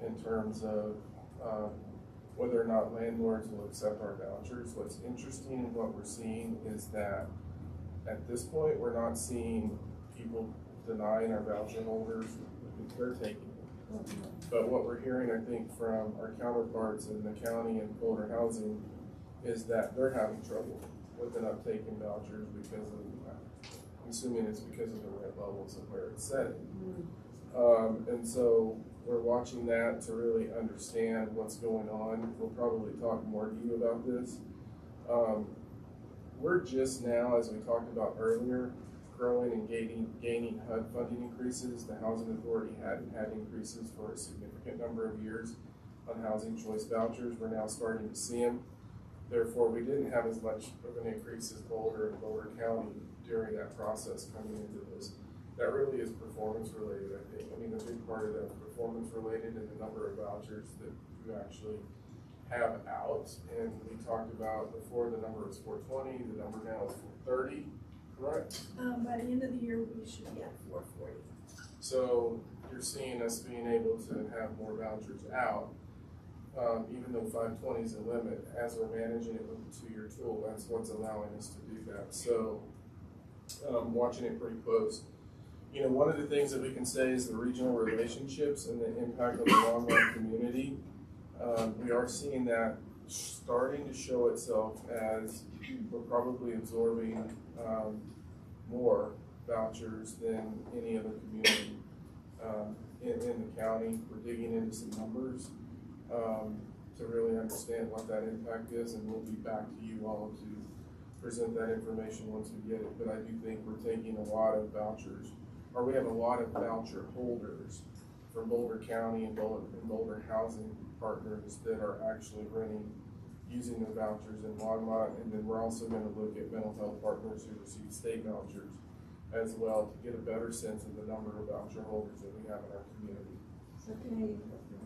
in terms of whether or not landlords will accept our vouchers. What's interesting in what we're seeing is that at this point, we're not seeing people denying our voucher holders. They're taking it. But what we're hearing, I think, from our counterparts in the county and Boulder Housing is that they're having trouble with an uptake in vouchers because of, I'm assuming it's because of the rent levels of where it's setting. And so we're watching that to really understand what's going on. We'll probably talk more to you about this. We're just now, as we talked about earlier, growing and gaining HUD funding increases. The Housing Authority hadn't had increases for a significant number of years on housing choice vouchers. We're now starting to see them. Therefore, we didn't have as much of an increase as Boulder and Boulder County during that process coming into this. That really is performance related, I think. I mean, a big part of that is performance related and the number of vouchers that you actually have out. And we talked about before, the number was 420, the number now is 430. Correct. By the end of the year, we should be at 440. So you're seeing us being able to have more vouchers out, even though 520 is the limit. As we're managing it with the 2-year tool, that's what's allowing us to do that. So watching it pretty close. You know, one of the things that we can say is the regional relationships and the impact on the Longmont community. We are seeing that starting to show itself as we're probably absorbing more vouchers than any other community in the county. We're digging into some numbers to really understand what that impact is, and we'll be back to you all to present that information once we get it. But I do think we're taking a lot of vouchers, or we have a lot of voucher holders from Boulder County and Boulder Housing Partners that are actually using the vouchers in Longmont. And then we're also going to look at mental health partners who receive state vouchers as well to get a better sense of the number of voucher holders that we have in our community. So can I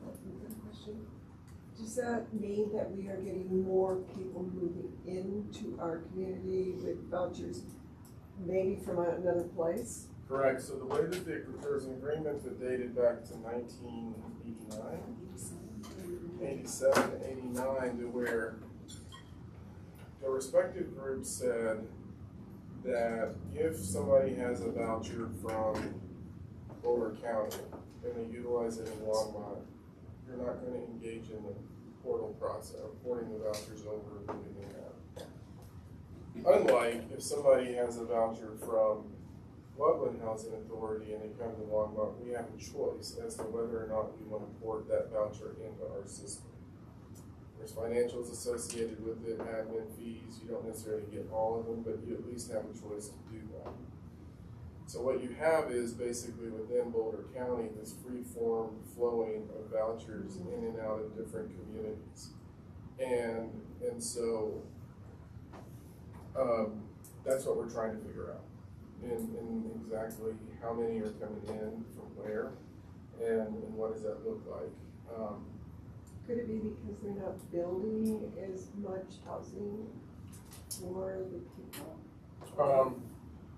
ask a question? Does that mean that we are getting more people moving into our community with vouchers, maybe from another place? Correct. So the way that there was an agreement that dated back to 1989, 87, 89, to where the respective groups said that if somebody has a voucher from Boulder County and they utilize it in Longmont, you're not going to engage in the portal process, porting the vouchers over and moving them out. Unlike if somebody has a voucher from Longmont Housing Authority and they come to Longmont, we have a choice as to whether or not we want to port that voucher into our system. There's financials associated with it, admin fees. You don't necessarily get all of them, but you at least have a choice to do that. So what you have is basically within Boulder County this free form flowing of vouchers in and out of different communities. And so that's what we're trying to figure out. In exactly how many are coming in from where and what does that look like. Could it be because they're not building as much housing for the people?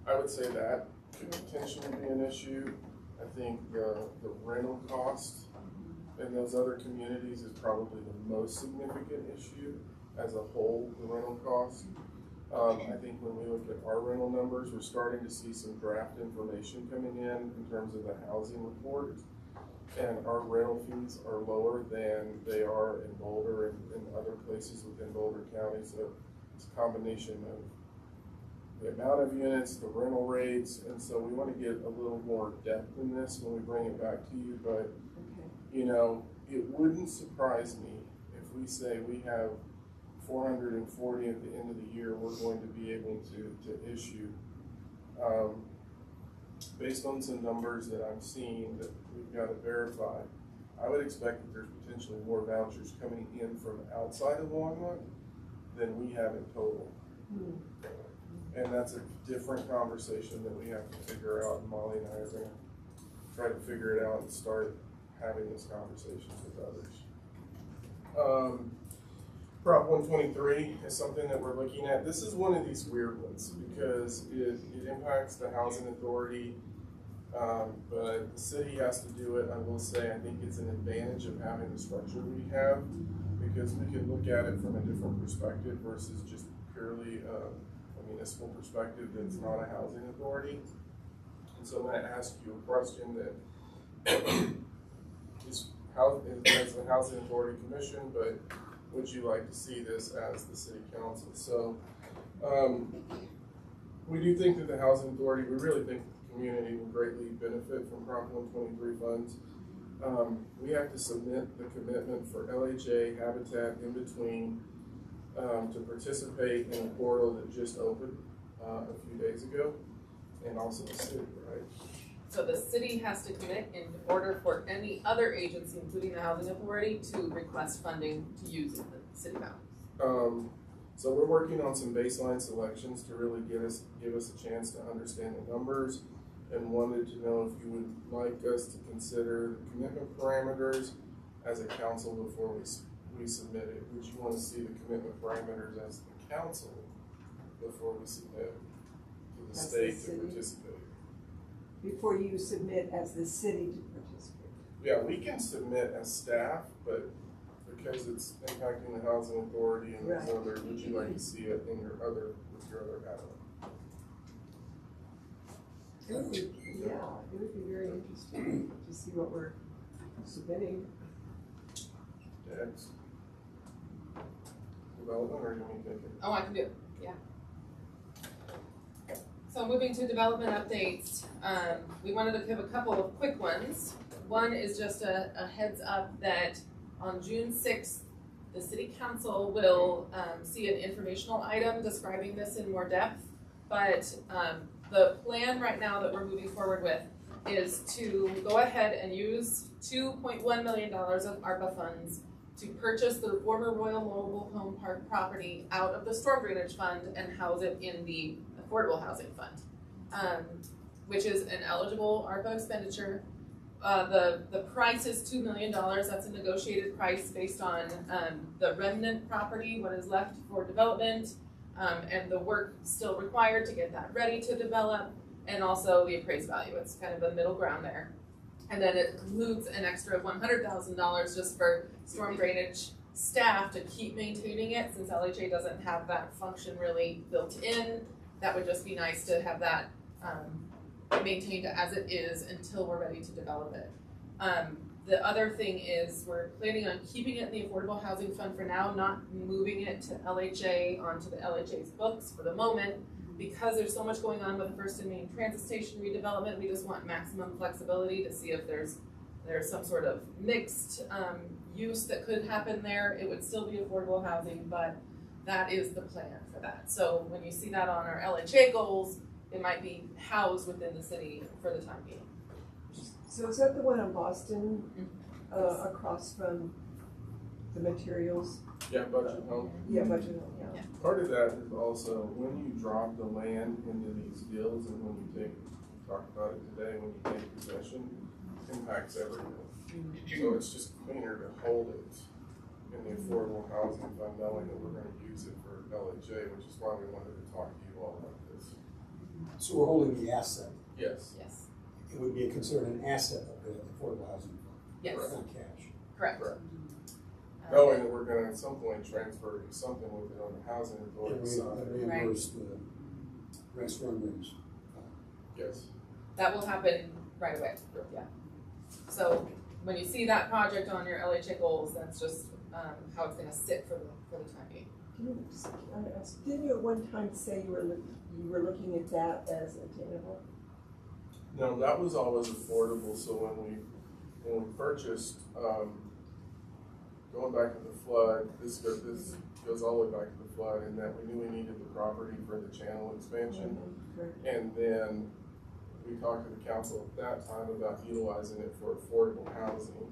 I would say that could potentially be an issue. I think the rental cost in those other communities is probably the most significant issue as a whole, the rental cost. I think when we look at our rental numbers, we're starting to see some draft information coming in terms of the housing report. And our rental fees are lower than they are in Boulder and other places within Boulder County. So it's a combination of the amount of units, the rental rates, and so we want to get a little more depth in this when we bring it back to you. But, you know, it wouldn't surprise me if we say we have 440 at the end of the year, we're going to be able to issue. Based on some numbers that I'm seeing that we've got to verify, I would expect that there's potentially more vouchers coming in from outside of Longmont than we have in total. And that's a different conversation that we have to figure out, and Molly and I are going to try to figure it out and start having these conversations with others. Prop 123 is something that we're looking at. This is one of these weird ones because it impacts the housing authority, but the city has to do it. I will say I think it's an advantage of having the structure we have because we can look at it from a different perspective versus just purely a municipal perspective that's not a housing authority. And so I'm going to ask you a question that is as the Housing Authority Commission, but would you like to see this as the City Council? So we do think that the Housing Authority, we really think the community will greatly benefit from Prop 123 funds. We have to submit the commitment for LHA, Habitat, in between to participate in a portal that just opened a few days ago, and also the city, right? So the city has to commit in order for any other agency, including the Housing Authority, to request funding to use the city balance. So we're working on some baseline selections to really give us a chance to understand the numbers, and wanted to know if you would like us to consider the commitment parameters as a council before we submit it. Would you want to see the commitment parameters as the council before we submit to for the As the state to city? participate. Before you submit as the city to participate. Yeah, we can submit as staff, but because it's impacting the housing authority and there's Right. other, would you like to see it in your other, with your other add-on? It would be, yeah, it would be very interesting to see what we're submitting. Dex? Development, or do you want me to take it? Oh, I can do it, yeah. So moving to development updates, we wanted to give a couple of quick ones. One is just a heads up that on June 6th, the City Council will see an informational item describing this in more depth. But the plan right now that we're moving forward with is to go ahead and use $2.1 million of ARPA funds to purchase the former Royal Mobile Home Park property out of the storm drainage fund and house it in the affordable housing fund, which is an eligible ARPA expenditure. The price is $2 million. That's a negotiated price based on the remnant property, what is left for development, and the work still required to get that ready to develop, and also the appraised value. It's kind of a middle ground there. And then it includes an extra $100,000 just for storm drainage staff to keep maintaining it, since LHA doesn't have that function really built in. That would just be nice to have that maintained as it is until we're ready to develop it. The other thing is we're planning on keeping it in the Affordable Housing Fund for now, not moving it to LHA onto the LHA's books for the moment, because there's so much going on with the First and Main Transit Station redevelopment. We just want maximum flexibility to see if there's some sort of mixed use that could happen there. It would still be affordable housing, but that is the plan for that. So when you see that on our LHA goals, it might be housed within the city for the time being. So is that the one on Boston, across from the materials? Yeah, budget home. Yeah, budget, yeah. Part of that is also when you drop the land into these deals and when you talked about it today, when you take possession, impacts everything. So it's just cleaner to hold it in the affordable housing fund, knowing that we're gonna use it for LHA, which is why we wanted to talk to you all about this. So we're holding the asset. Yes. Yes. It would be considered an asset of the affordable housing fund. Yes. Not cash. Correct. Correct. Knowing that we're gonna at some point transfer something with it on the housing authority And side. reimburse the rest run. Yes. That will happen right away, yeah. So when you see that project on your LHA goals, that's just how it's gonna sit for the time being. Can I ask, didn't you at one time say you were looking at that as attainable? No, that was always affordable, so when we purchased, going back to the flood, this goes all the way back to the flood, in that we knew we needed the property for the channel expansion. And then we talked to the council at that time about utilizing it for affordable housing.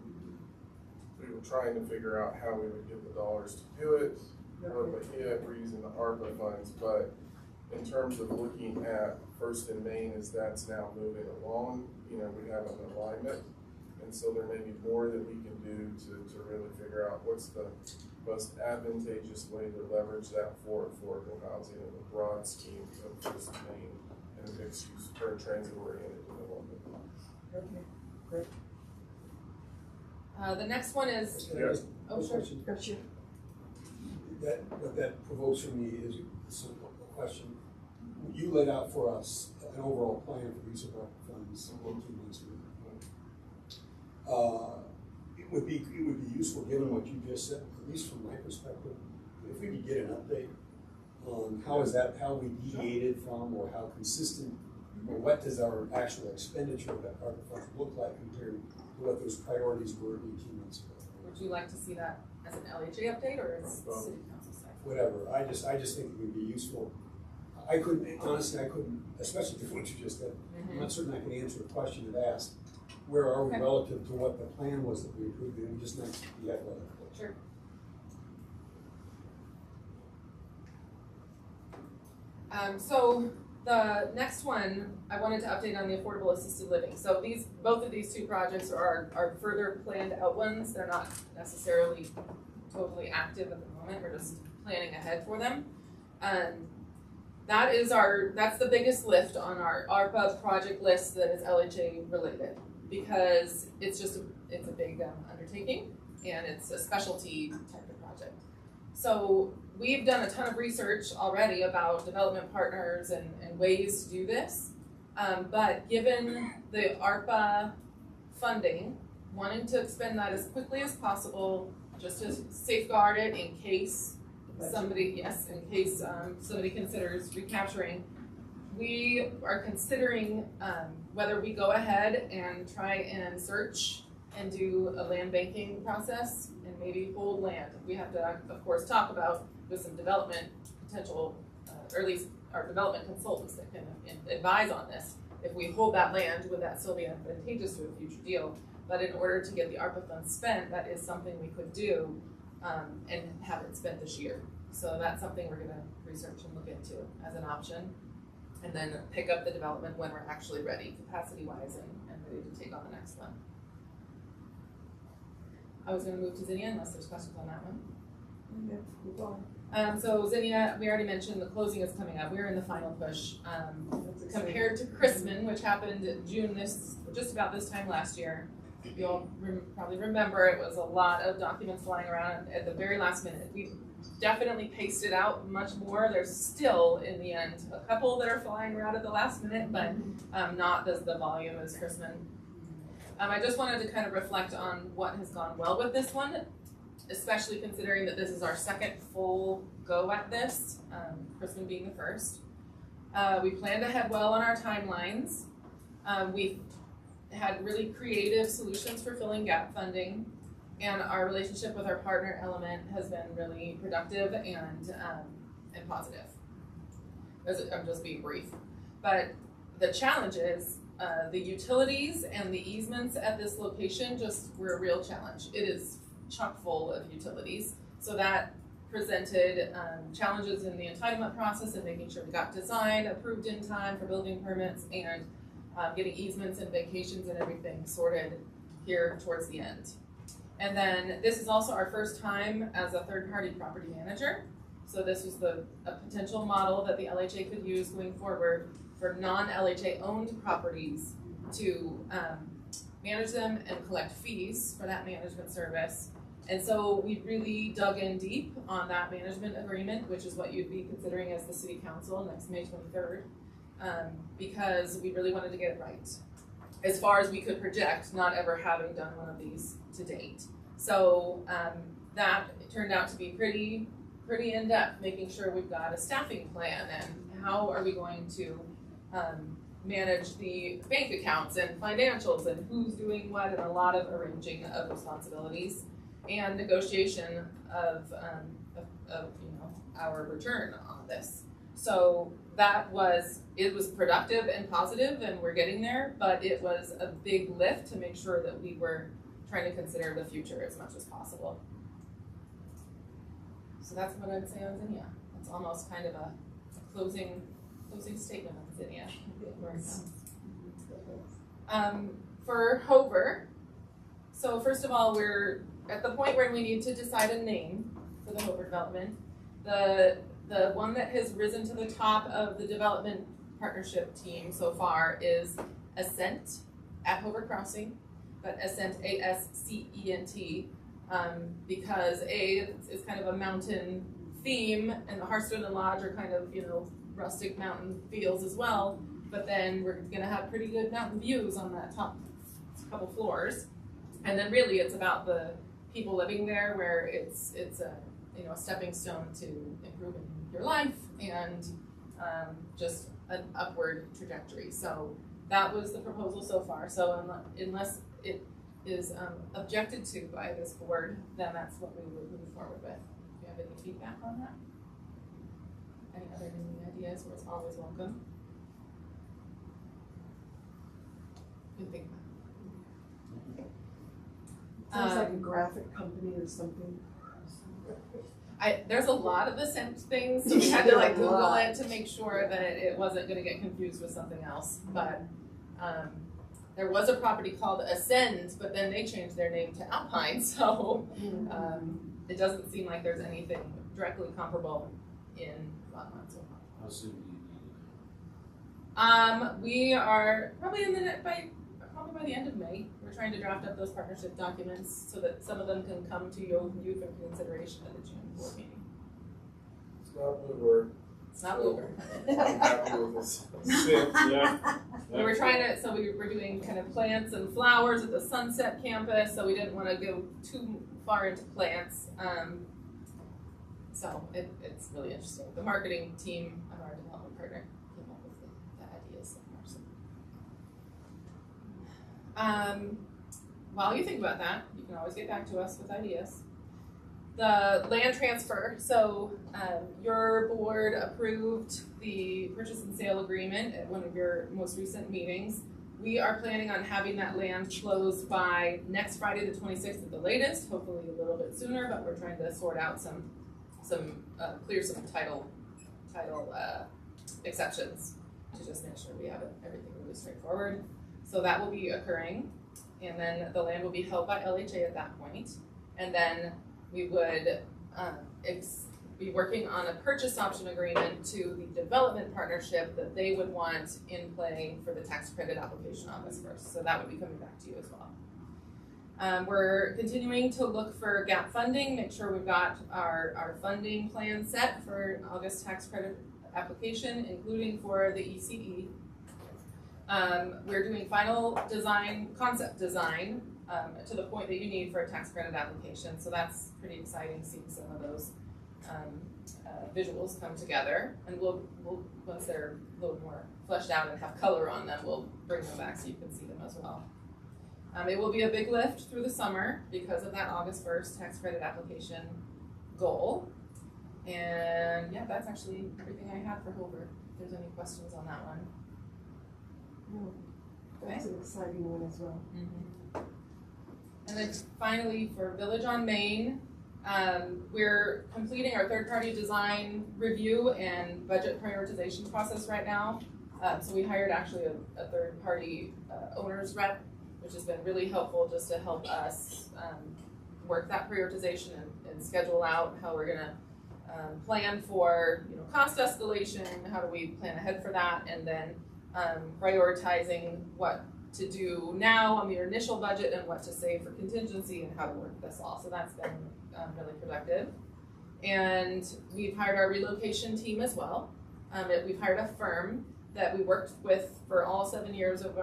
We were trying to figure out how we would get the dollars to do it. We're using the ARPA funds, but in terms of looking at First and Main, as that's now moving along, we have an alignment. And so there may be more that we can do to really figure out what's the most advantageous way to leverage that for affordable housing in the broad scheme of First and Main and a mixed use or transit-oriented development. Okay, great. The next one is, Yes. oh, sure. Gotcha. What that provokes from me is a simple question. You laid out for us an overall plan for use of our funds 18 months ago. It would be useful, given what you just said, at least from my perspective, if we could get an update on how we deviated from, or how consistent, or what does our actual expenditure of that ARPA funds look like compared to what those priorities were 18 months ago. Would you like to see that as an LHA update or as City Council side? Whatever, I just think it would be useful. Honestly, I couldn't, especially given what you just said, I'm not certain I can answer a question if asked. Where are we relative to what the plan was that we approved, and just nice to be at level. Sure. So the next one, I wanted to update on the affordable assisted living. So both of these two projects are further planned out ones. They're not necessarily totally active at the moment. We're just planning ahead for them. that's the biggest lift on our ARPA project list that is LHA related, because it's a big undertaking, and it's a specialty type of project. So we've done a ton of research already about development partners and ways to do this, but given the ARPA funding, wanting to expend that as quickly as possible, just to safeguard it in case somebody considers recapturing. We are considering whether we go ahead and try and search and do a land banking process and maybe hold land. We have to, of course, talk about with some development potential, or at least our development consultants that can advise on this. If we hold that land, would that still be advantageous to a future deal? But in order to get the ARPA funds spent, that is something we could do and have it spent this year. So that's something we're gonna research and look into as an option, and then pick up the development when we're actually ready, capacity-wise, and ready to take on the next one. I was gonna move to Zinnia unless there's questions on that one. Yeah, move on. So Zinnia, we already mentioned the closing is coming up. We're in the final push. Compared to Christmas, which happened in June, just about this time last year, you'll probably remember it was a lot of documents flying around at the very last minute. We definitely paced it out much more. There's still, in the end, a couple that are flying around at the last minute, but not the volume as Christmas. I just wanted to kind of reflect on what has gone well with this one, especially considering that this is our second full go at this, Christmas being the first. We planned ahead well on our timelines. We had really creative solutions for filling gap funding, and our relationship with our partner Element has been really productive and positive. I'm just being brief, but the challenge is the utilities and the easements at this location just were a real challenge. It is chock full of utilities, so that presented challenges in the entitlement process and making sure we got design approved in time for building permits and getting easements and vacations and everything sorted here towards the end. And then this is also our first time as a third-party property manager. So this was a potential model that the LHA could use going forward for non-LHA owned properties to manage them and collect fees for that management service. And so we really dug in deep on that management agreement, which is what you'd be considering as the City Council next May 23rd, because we really wanted to get it right. As far as we could project, not ever having done one of these to date. So that turned out to be pretty in-depth, making sure we've got a staffing plan and how are we going to manage the bank accounts and financials and who's doing what, and a lot of arranging of responsibilities and negotiation of our return on this. So it was productive and positive, and we're getting there, but it was a big lift to make sure that we were trying to consider the future as much as possible. So that's what I'd say on Zinnia. It's almost kind of a closing statement on Zinnia. For Hover, so first of all, we're at the point where we need to decide a name for the Hover development. The one that has risen to the top of the development partnership team so far is Ascent at Hover Crossing, but Ascent, A-S-C-E-N-T, because it's kind of a mountain theme, and the Hearthstone and Lodge are kind of, rustic mountain feels as well, but then we're gonna have pretty good mountain views on that top couple floors. And then really it's about the people living there, where it's a stepping stone to improving your life and just an upward trajectory. So that was the proposal so far. So unless it is objected to by this board, then that's what we would move forward with. Do you have any feedback on that? Any other new ideas? We're always welcome. Good think about it. Sounds like a graphic company or something. There's a lot of Ascent things, so we had to Google it to make sure that it wasn't going to get confused with something else. But there was a property called Ascend, but then they changed their name to Alpine, so it doesn't seem like there's anything directly comparable in Longmont so far. How soon do you need We are probably probably by the end of May. We're trying to draft up those partnership documents so that some of them can come to you for consideration at the June board meeting. It's not Bluebird. It's not over. I'm happy with this. Yeah. We were trying to, so we were doing kind of plants and flowers at the Sunset campus, so we didn't want to go too far into plants. So it's really interesting. The marketing team of our development partner came up with the ideas so far. While you think about that, you can always get back to us with ideas. The land transfer, so your board approved the purchase and sale agreement at one of your most recent meetings. We are planning on having that land closed by next Friday the 26th at the latest, hopefully a little bit sooner, but we're trying to sort out clear some title exceptions to just make sure we have everything really straightforward. So that will be occurring, and then the land will be held by LHA at that point, and then we would be working on a purchase option agreement to the development partnership that they would want in play for the tax credit application August 1st. So that would be coming back to you as well. We're continuing to look for gap funding, make sure we've got our funding plan set for August tax credit application, including for the ECE. We're doing final concept design, to the point that you need for a tax credit application. So that's pretty exciting, seeing some of those visuals come together. And we'll once they're a little more fleshed out and have color on them, we'll bring them back so you can see them as well. It will be a big lift through the summer because of that August 1st tax credit application goal. And yeah, that's actually everything I had for Hover. If there's any questions on that one. No, that's an exciting one as well. Mm-hmm. And then finally, for Village on Main, we're completing our third-party design review and budget prioritization process right now. So we hired actually a third-party owner's rep, which has been really helpful just to help us work that prioritization and schedule out how we're gonna plan for cost escalation, how do we plan ahead for that, and then prioritizing what to do now on the initial budget and what to save for contingency and how to work this all. So that's been really productive. And we've hired our relocation team as well. We've hired a firm that we worked with for all 7 years of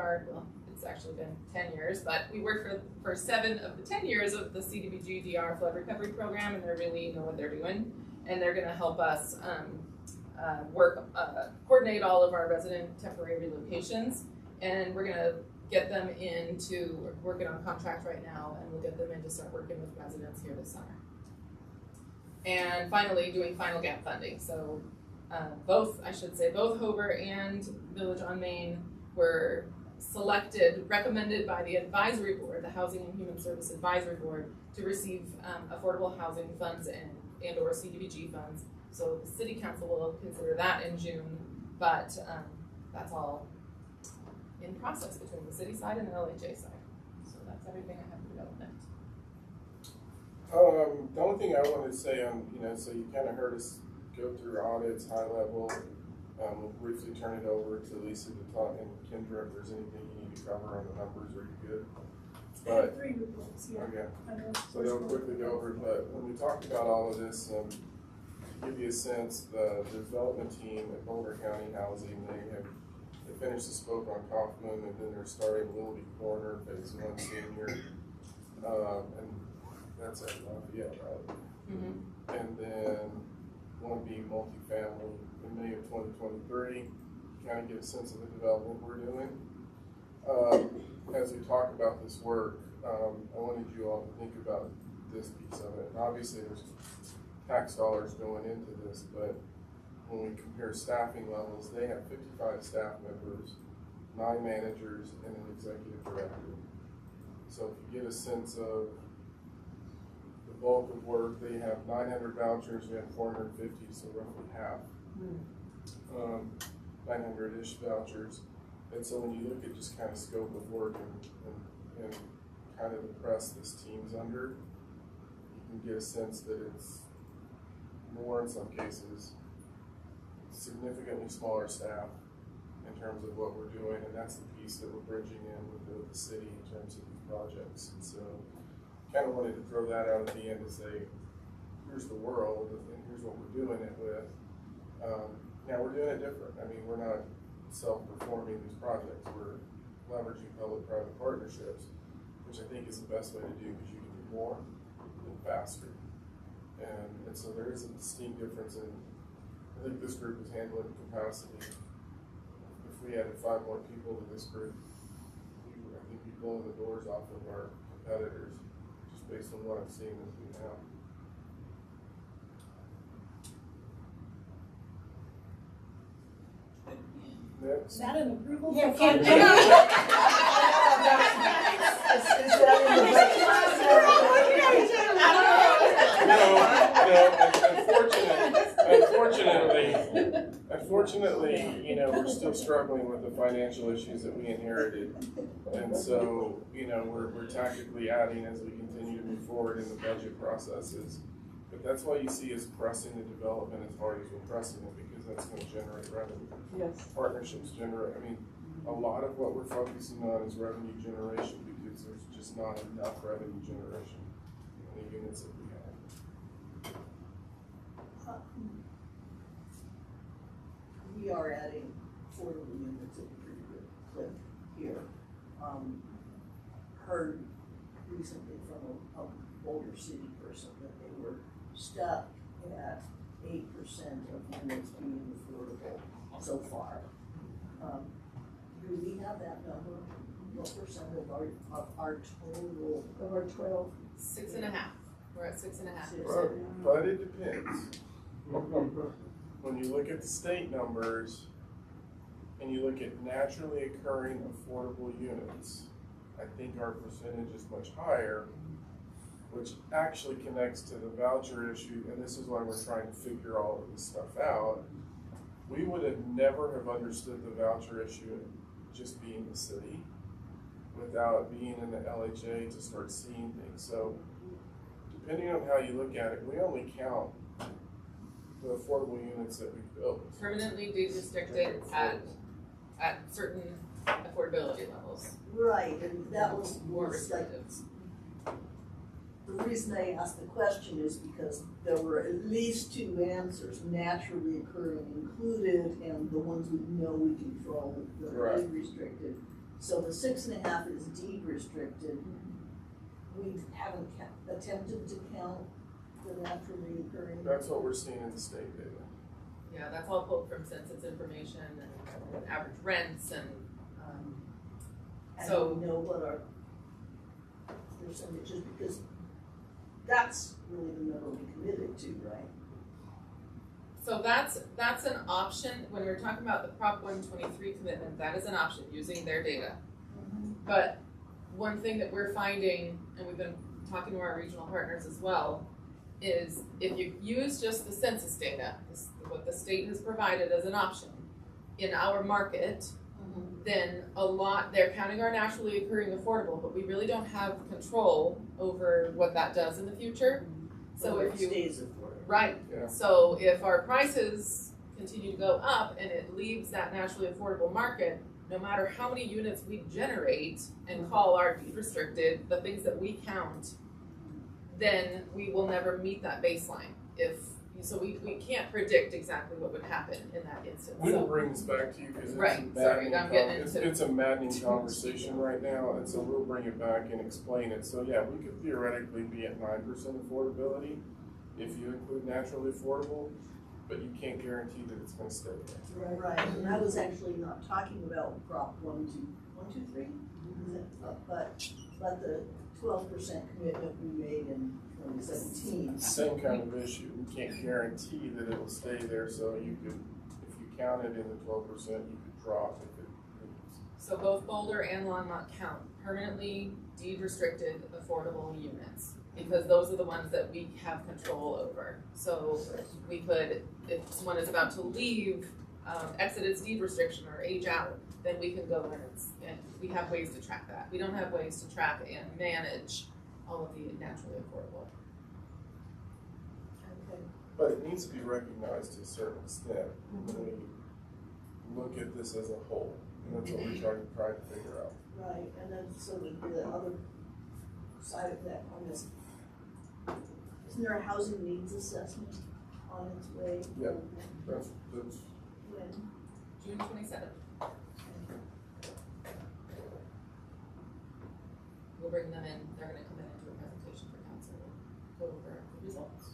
it's actually been 10 years, but we worked for 7 of the 10 years of the CDBG DR flood recovery program, and they really know what they're doing. And they're gonna help us coordinate all of our resident temporary relocations, and we're gonna get them we're working on contract right now, and we'll get them in to start working with residents here this summer. And finally, doing final gap funding. So both Hover and Village on Main were recommended by the advisory board, the Housing and Human Service Advisory Board, to receive affordable housing funds and or CDBG funds. So the City Council will consider that in June, but that's all in process between the city side and the LHA side. So that's everything I have for development. The only thing I wanted to say so you kind of heard us go through audits, high level. We'll briefly turn it over to Lisa to talk, and Kendra, if there's anything you need to cover on the numbers, are you good? I have 3 reports here. Okay. So they'll quickly go over it, but when we talked about all of this, to give you a sense, the development team at Boulder County Housing, they finished the scope on Kaufman, and then they're starting Willoughby Corner, phase 1 senior, and that's at Lafayette, right? Mm-hmm. And then one be multifamily in May of 2023, kind of get a sense of the development we're doing. As we talk about this work, I wanted you all to think about this piece of it. And obviously there's tax dollars going into this, but when we compare staffing levels, they have 55 staff members, 9 managers, and an executive director. So if you get a sense of the bulk of work, they have 900 vouchers, we have 450, so roughly half. 900-ish vouchers. And so when you look at just kind of scope of work and kind of the press this team's under, you can get a sense that it's more in some cases significantly smaller staff in terms of what we're doing, and that's the piece that we're bridging in with the city in terms of these projects. And so kind of wanted to throw that out at the end to say, here's the world, and here's what we're doing it with. Now we're doing it different. I mean, we're not self-performing these projects. We're leveraging public-private partnerships, which I think is the best way to do because you can do more and faster. And so there is a distinct difference in, I think this group is handling capacity. If we added 5 more people to this group, I think we'd be blowing the doors off of our competitors, just based on what I'm seeing as we now. Next. Is that an approval? Yeah, for can't- funding? Unfortunately, you know, we're still struggling with the financial issues that we inherited. And so, you know, we're tactically adding as we continue to move forward in the budget processes. But that's why you see us pressing the development as hard as we're pressing it, because that's gonna generate revenue. Yes. Partnerships generate, I mean, a lot of what we're focusing on is revenue generation, because there's just not enough revenue generation in the units that we have. We are adding affordable units at a pretty good clip here. Heard recently from a Boulder City person that they were stuck at 8% of units being affordable so far. Do we have that number? What percent of our total? Of our 12. 6.5. We're at 6.5. But it depends. When you look at the state numbers and you look at naturally occurring affordable units, I think our percentage is much higher, which actually connects to the voucher issue, and this is why we're trying to figure all of this stuff out. We would have never have understood the voucher issue just being the city without being in the LHA to start seeing things. So depending on how you look at it, we only count the affordable units that we built. Permanently deed restricted at certain affordability levels. Right, and that was More like, restrictive. the reason I asked the question is because there were at least 2 answers, naturally occurring included, and the ones we know we control that are Right. deed restricted. So the 6.5 is deed restricted. We haven't attempted to count the naturally occurring. That's what we're seeing in the state data. Yeah, that's all pulled from census information and average rents and, And so- we know what our percentage is, because that's really the number we committed to, right? so that's an option. When we're talking about the Prop 123 commitment, that is an option using their data. But one thing that we're finding, and we've been talking to our regional partners as well, is if you use just the census data, what the state has provided as an option in our market, then they're counting our naturally occurring affordable, but we really don't have control over what that does in the future. So Whether if it you, stays affordable. right, Yeah. so if our prices continue to go up and it leaves that naturally affordable market, no matter how many units we generate and call our deed restricted, the things that we count, then we will never meet that baseline. So we can't predict exactly what would happen in that instance. We will So, bring this back to you because it's Right, a sorry, maddening, I'm getting into- it's a maddening conversation right now, and so we'll bring it back and explain it. So yeah, we could theoretically be at 9% affordability if you include naturally affordable, but you can't guarantee that it's gonna stay there. Right, and I was actually not talking about Prop 123, but the 12% commitment we made in 2017. Same kind of issue. We can't guarantee that it'll stay there, so you could, if you counted in the 12%, you could drop if it moves. so both Boulder and Longmont count permanently deed restricted affordable units, because those are the ones that we have control over. So we could, if someone is about to leave, exit its deed restriction or age out, then we can go in and we have ways to track that. We don't have ways to track and manage all of the naturally affordable. Okay. But it needs to be recognized to a certain extent when we look at this as a whole, and that's what we're trying to figure out. Right, and then so the other side of that coin is, isn't there a housing needs assessment on its way? Yeah. That's When? June 27th. We'll bring them in, they're gonna come in and do a presentation for council, go over the results.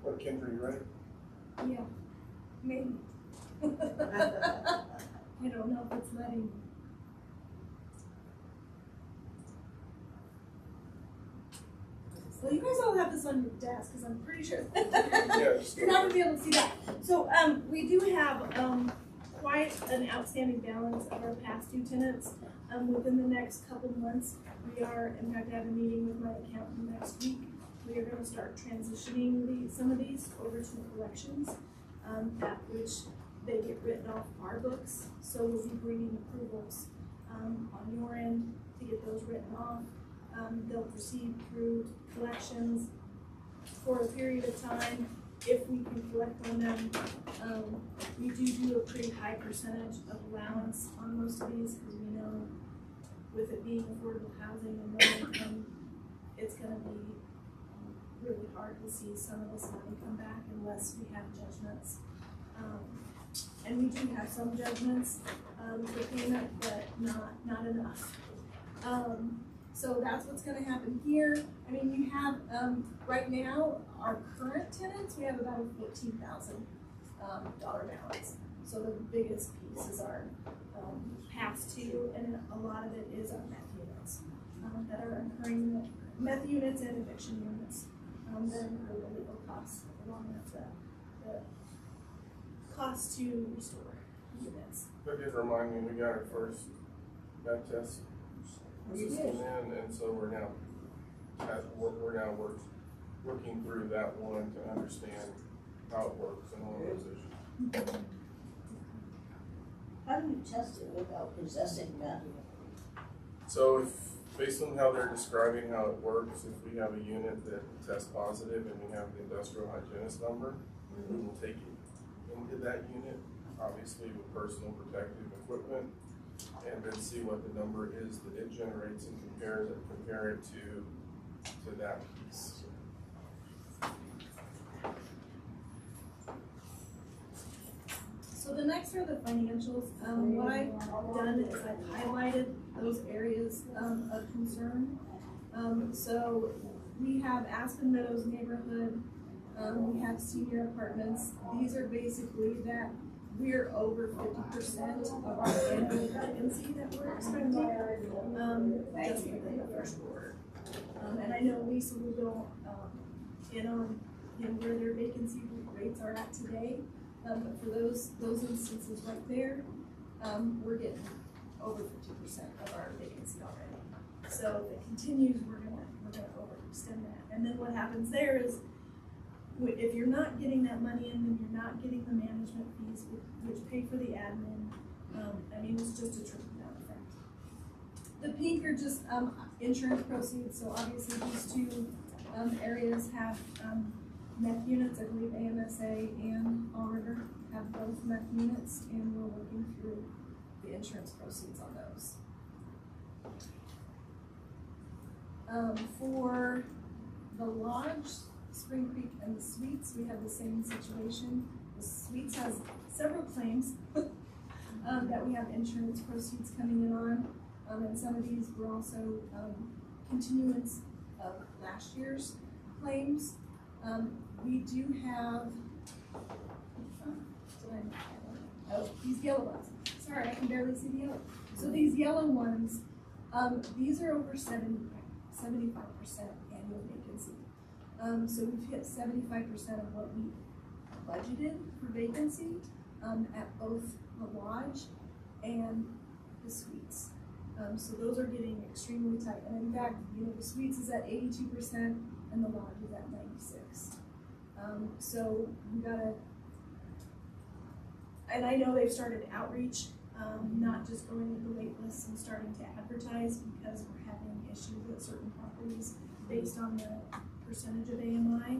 what, Kendra, you ready? Yeah, maybe. I don't know if it's letting me. Well, you guys all have this on your desk, because I'm pretty sure you're not gonna be able to see that. So, we do have, quite an outstanding balance of our past due tenants. Within the next couple months, we are, in fact, I have a meeting with my accountant next week. We are gonna start transitioning some of these over to collections, at which they get written off our books. So we'll be bringing approvals, on your end to get those written off. They'll proceed through collections for a period of time. If we can collect on them, we do a pretty high percentage of allowance on most of these, because we know with it being affordable housing and low income, it's gonna be really hard to see some of this money come back unless we have judgments. And we do have some judgments for payment, but not enough. So that's what's gonna happen here. I mean, you have, right now, our current tenants, we have about a $14,000 balance. So the biggest piece is our past due, and a lot of it is our meth units that are incurring, meth units and eviction units that incur the legal costs along with the cost to restore units. That did remind me, we got our first meth test system in, and so we're now working through that one to understand how it works and all those issues. How do you test it without possessing meth? So if, based on how they're describing how it works, if we have a unit that tests positive and we have the industrial hygienist number, we will take it into that unit, obviously with personal protective equipment, and then see what the number is that it generates and compare it to that piece. So the next are the financials. What I've done is I've highlighted those areas of concern. So we have Aspen Meadows neighborhood, we have senior apartments. These are basically that we're over 50% of our annual vacancy that we're expecting, just within the first quarter. And I know Lisa will go in on where their vacancy rates are at today. But for those instances right there, we're getting over 50% of our vacancy already. So if it continues, we're gonna overextend that. And then what happens there is, if you're not getting that money in, then you're not getting the management fees, which pay for the admin. I mean, it's just a trickle down effect. The pink are just insurance proceeds. So obviously these two areas have meth units. I believe AMSA and All River have both meth units, and we're working through the insurance proceeds on those. For the lodge, Spring Creek, and the suites, we have the same situation. The suites has several claims that we have insurance proceeds coming in on, and some of these were also continuance of last year's claims. We do have, these yellow ones. Sorry, I can barely see the yellow. So these yellow ones, these are over 75% annual vacancy. So we've hit 75% of what we budgeted for vacancy at both the lodge and the suites. So those are getting extremely tight. And in fact, the suites is at 82% and the lodge is at 96%. So we gotta, and I know they've started outreach, not just going with the wait lists and starting to advertise, because we're having issues with certain properties based on the percentage of AMI.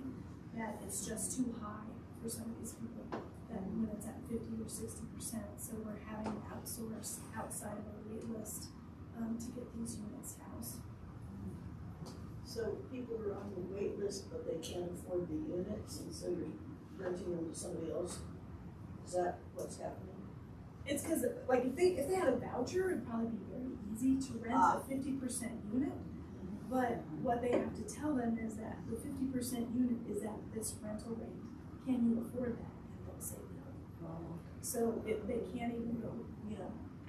that it's just too high for some of these people, that when it's at 50 or 60%, so we're having to outsource outside of our wait list to get these units housed. So people are on the wait list, but they can't afford the units, and so you're renting them to somebody else? Is that what's happening? It's because, like, if they had a voucher, it'd probably be very easy to rent a 50% unit. But what they have to tell them is that the 50% unit is at this rental rate. Can you afford that? And they'll say no. So they can't even go,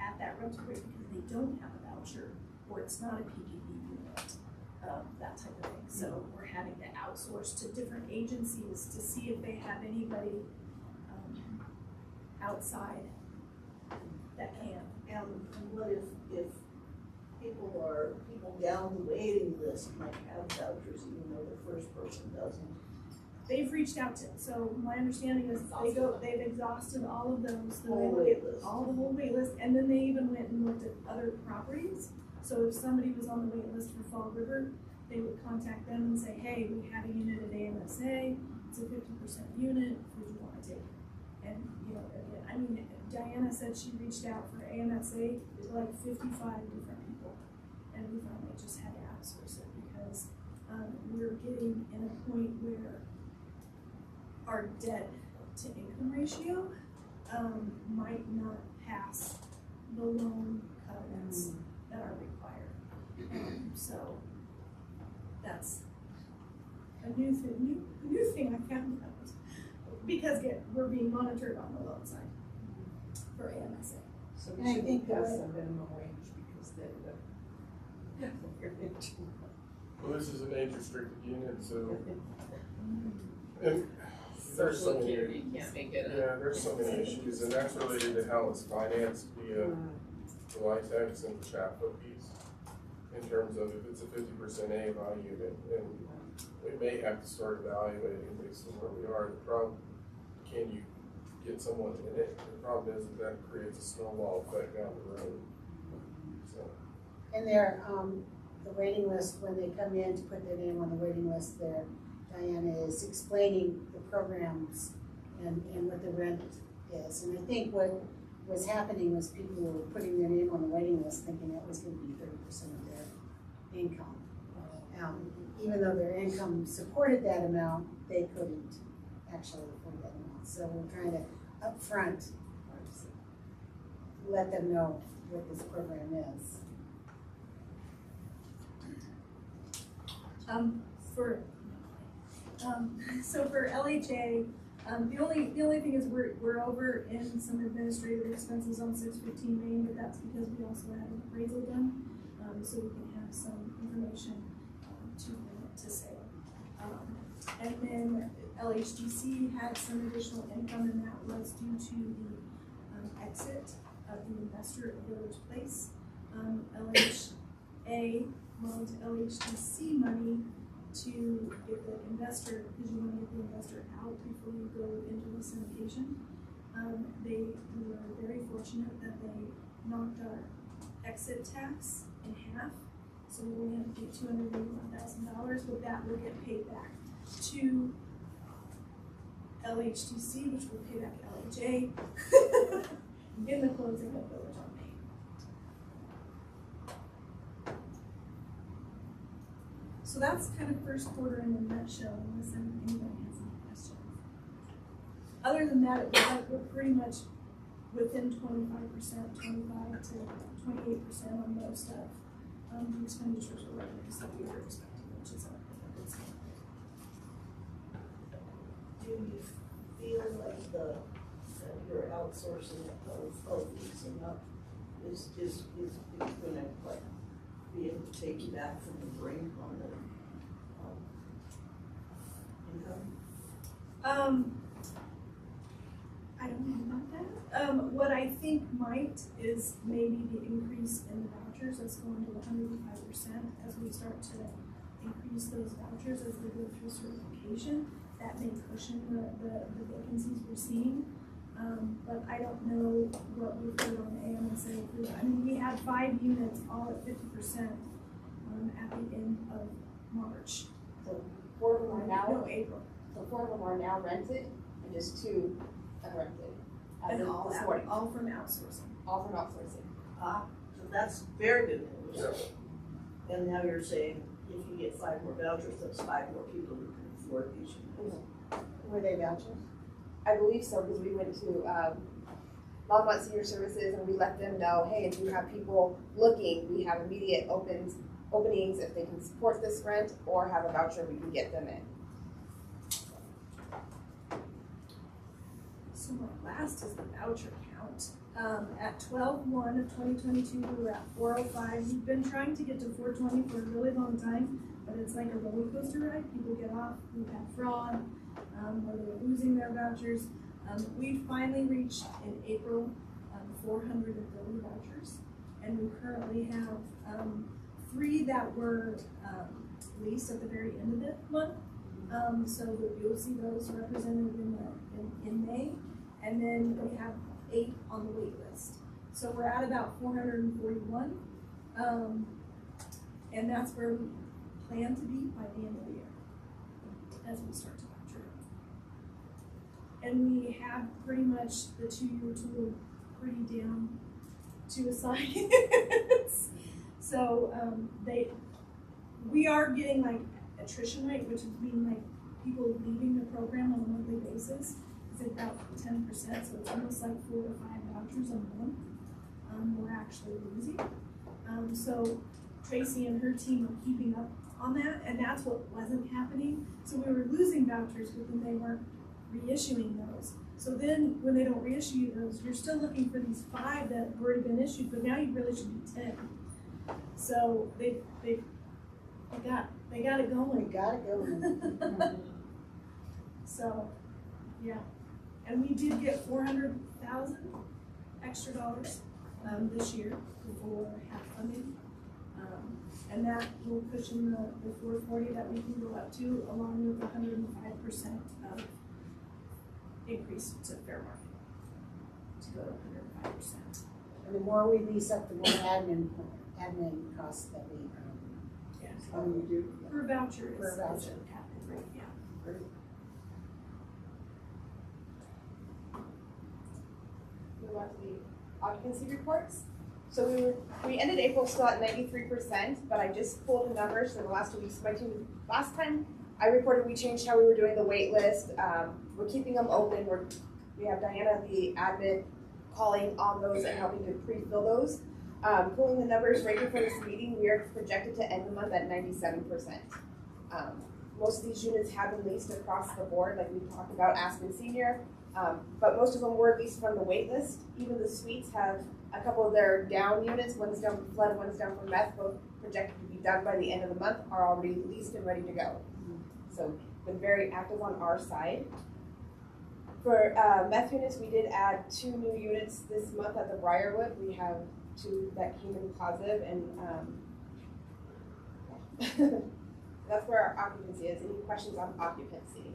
at that rental rate because they don't have a voucher or it's not a PPP unit, that type of thing. So we're having to outsource to different agencies to see if they have anybody outside that can. And what if people down the waiting list might have vouchers even though the first person doesn't? They've reached out to, so my understanding is they've exhausted all of those. So Whole they wait looked at list. all the whole wait list, and then they even went and looked at other properties. So if somebody was on the wait list for Fall River, they would contact them and say, hey, we have a unit at AMSA, it's a 50% unit, would you want to take it? And, again, I mean, Diana said she reached out for AMSA to like 55 different people, and we finally just had to outsource it because we're getting in a point where our debt to income ratio might not pass the loan covenants that are required. So that's a new thing I found out because we're being monitored on the loan side for AMSA. So And we I should think pass that- the minimum wage because they're Well, this is an age-restricted unit, so, and there's so many, You can't make it up. yeah, there's so many issues, and that's related to how it's financed via the LIHAAB and the CHAPA piece. In terms of if it's a 50% AMI unit, and we may have to start evaluating based on where we are. The problem, can you get someone in it? The problem is that creates a snowball effect down the road. So. And they're, the waiting list, when they come in to put their name on the waiting list there, Diana is explaining the programs and what the rent is. And I think what was happening was people were putting their name on the waiting list thinking that was gonna be 30% of their income. Even though their income supported that amount, they couldn't actually afford that amount. So we're trying to upfront let them know what this program is. So for LHA, the only thing is we're over in some administrative expenses on 615 Main, but that's because we also had an appraisal done, so we can have some information to bring it to sale. And then LHDC had some additional income, and that was due to the exit of the investor at Village Place. LHA loaned LHDC money to get the investor, because you want to get the investor out before you go into the syndication. We were very fortunate that they knocked our exit tax in half, so we only had to pay $281,000, but that will get paid back to LHDC, which will pay back LHA in the closing of Village on Main. So that's kind of first quarter in a nutshell, unless anybody has any questions. Other than that, it looks like we're pretty much within 25%, 25 to 28% on most of the expenditures or revenues that we were expecting, which is a good sign. Do you feel like that your outsourcing of leasing up is gonna like be able to take you back from the brink on the income? I don't know about that. What I think might is maybe the increase in the vouchers that's going to 105% as we start to increase those vouchers as we go through certification. That may cushion the vacancies we're seeing. But I don't know what we've heard on AMSA. I mean, we had 5 units all at 50% at the end of March. So 4 of them are now. No, April. So 4 of them are now rented and just 2 unrented. As And of all this out, morning, all from outsourcing. all from outsourcing. So that's very good news. And now you're saying if you get 5 more vouchers, that's 5 more people who can afford these units. Were they vouchers? I believe so, because we went to Longmont Senior Services and we let them know, hey, if you have people looking, we have immediate openings if they can support this rent or have a voucher, we can get them in. So my last is the voucher count. At 12/1 of 2022, we were at 405. We've been trying to get to 420 for a really long time, but it's like a roller coaster ride. People get off, we've had fraud, where they're losing their vouchers. We finally reached in April 430 vouchers, and we currently have 3 that were leased at the very end of the month. So that you'll see those represented in May, and then we have 8 on the wait list. So we're at about 441, and that's where we plan to be by the end of the year as we start to voucher. And we have pretty much the 2-year tool pretty down to a science. So we are getting like attrition rate, which is mean like people leaving the program on a monthly basis. It's about 10%, so it's almost like 4 to 5 vouchers a month we're actually losing. So Tracy and her team are keeping up on that, and that's what wasn't happening. So we were losing vouchers, but then they weren't reissuing those. So then when they don't reissue those, you're still looking for these 5 that have already been issued, but now you really should be 10. So they got it going. We got it going. So, yeah. And we did get 400,000 extra dollars this year for half funding. And that will cushion the 440 that we can go up to, along with 105% of increase to fair market to go to 105%. And the more we lease up, the more admin costs that we, do. Per voucher is Per voucher. admin rate, yeah. Move on to the occupancy reports. So we ended April still at 93%, but I just pulled the numbers for the last 2 weeks. Last time I reported we changed how we were doing the wait list. We're keeping them open. We have Diana, the admin, calling on those and helping to pre-fill those. Pulling the numbers right before this meeting, we are projected to end the month at 97%. Most of these units have been leased across the board, like we talked about Aspen Senior, but most of them were leased from the wait list. Even the suites have a couple of their down units, one's down from flood, one's down from meth, both projected to be done by the end of the month, are already leased and ready to go. So been very active on our side. For meth units, we did add 2 new units this month at the Briarwood. We have 2 that came in positive, and that's where our occupancy is. Any questions on occupancy?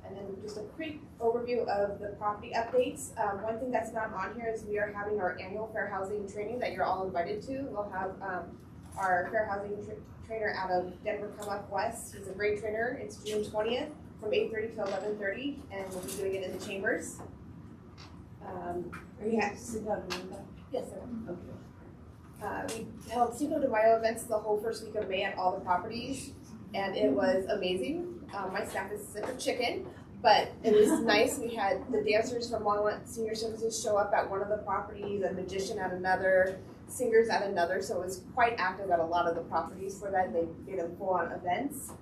And then just a quick overview of the property updates. One thing that's not on here is we are having our annual fair housing training that you're all invited to. We'll have our fair housing trainer out of Denver come up west. He's a great trainer. It's June 20th from 8:30 to 11:30, and we'll be doing it in the chambers. Are you have to sit down and do that? Yes, sir. Okay. We held Cinco de Mayo events the whole first week of May at all the properties, and it was amazing. My staff is sick of chicken, but it was nice. We had the dancers from Longmont Senior Services show up at one of the properties, a magician at another, singers at another, so it was quite active at a lot of the properties for that. They did a full-on events.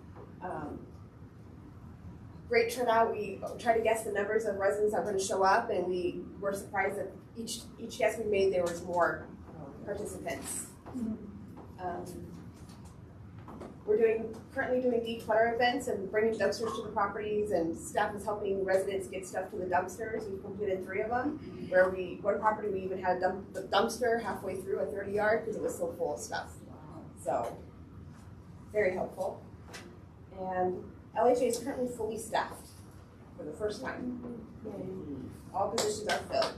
Great turnout. We tried to guess the numbers of residents that were going to show up, and we were surprised that each guess we made, there was more participants. We're currently doing declutter events and bringing dumpsters to the properties, and staff is helping residents get stuff to the dumpsters. We've completed 3 of them, where one property we even had the dumpster halfway through a 30-yard because it was so full of stuff. So, very helpful. And LHA is currently fully staffed for the first time. All positions are filled.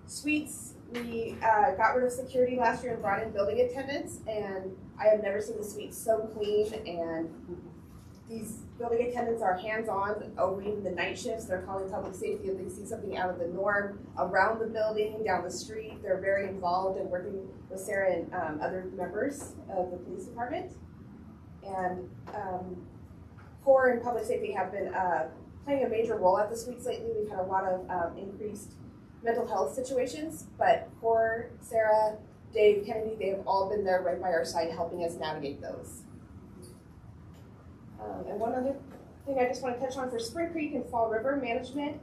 Suites, We got rid of security last year and brought in building attendants, and I have never seen the suite so clean. And these building attendants are hands-on over even the night shifts. They're calling public safety if they see something out of the norm around the building, down the street. They're very involved in working with Sarah and other members of the police department. And CORE and public safety have been playing a major role at the suites lately. We've had a lot of increased mental health situations, but CORE, Sarah, Dave, Kennedy, they have all been there right by our side helping us navigate those. And one other thing I just want to touch on for Spring Creek and Fall River Management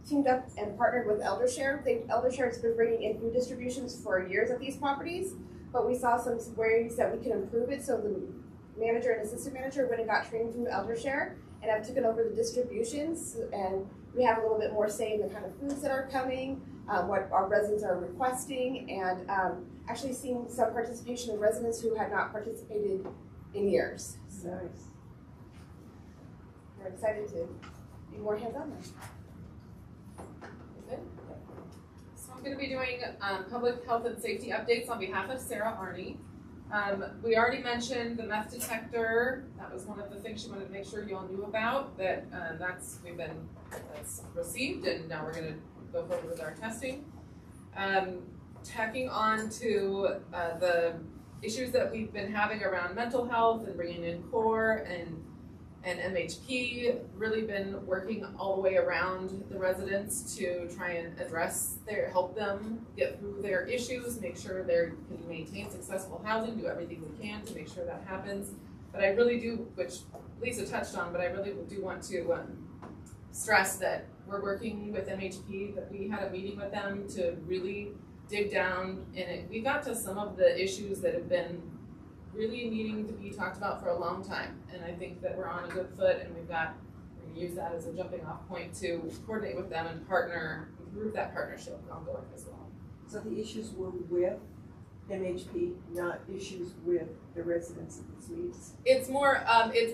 teamed up and partnered with Eldershare. Eldershare has been bringing in food distributions for years at these properties, but we saw some ways that we could improve it. So the manager and assistant manager went and got trained through Eldershare and have taken over the distributions, and we have a little bit more say in the kind of foods that are coming, what our residents are requesting, and actually seeing some participation of residents who had not participated in years. So Nice. we're excited to be more hands-on there. Good. So I'm going to be doing public health and safety updates on behalf of Sarah Arney. We already mentioned the meth detector. That was one of the things she wanted to make sure you all knew about. That's received, and now we're going to go forward with our testing. Tacking on to the issues that we've been having around mental health and bringing in CORE and MHP, really been working all the way around the residents to try and help them get through their issues, make sure they can maintain successful housing, do everything we can to make sure that happens. But I really do, which Lisa touched on, but I really do want to stress that we're working with MHP, that we had a meeting with them to really dig down, and we got to some of the issues that have been really needing to be talked about for a long time. And I think that we're on a good foot, and we're gonna use that as a jumping off point to coordinate with them and improve that partnership ongoing as well. So the issues were with MHP, not issues with the residents of the suites? It's more,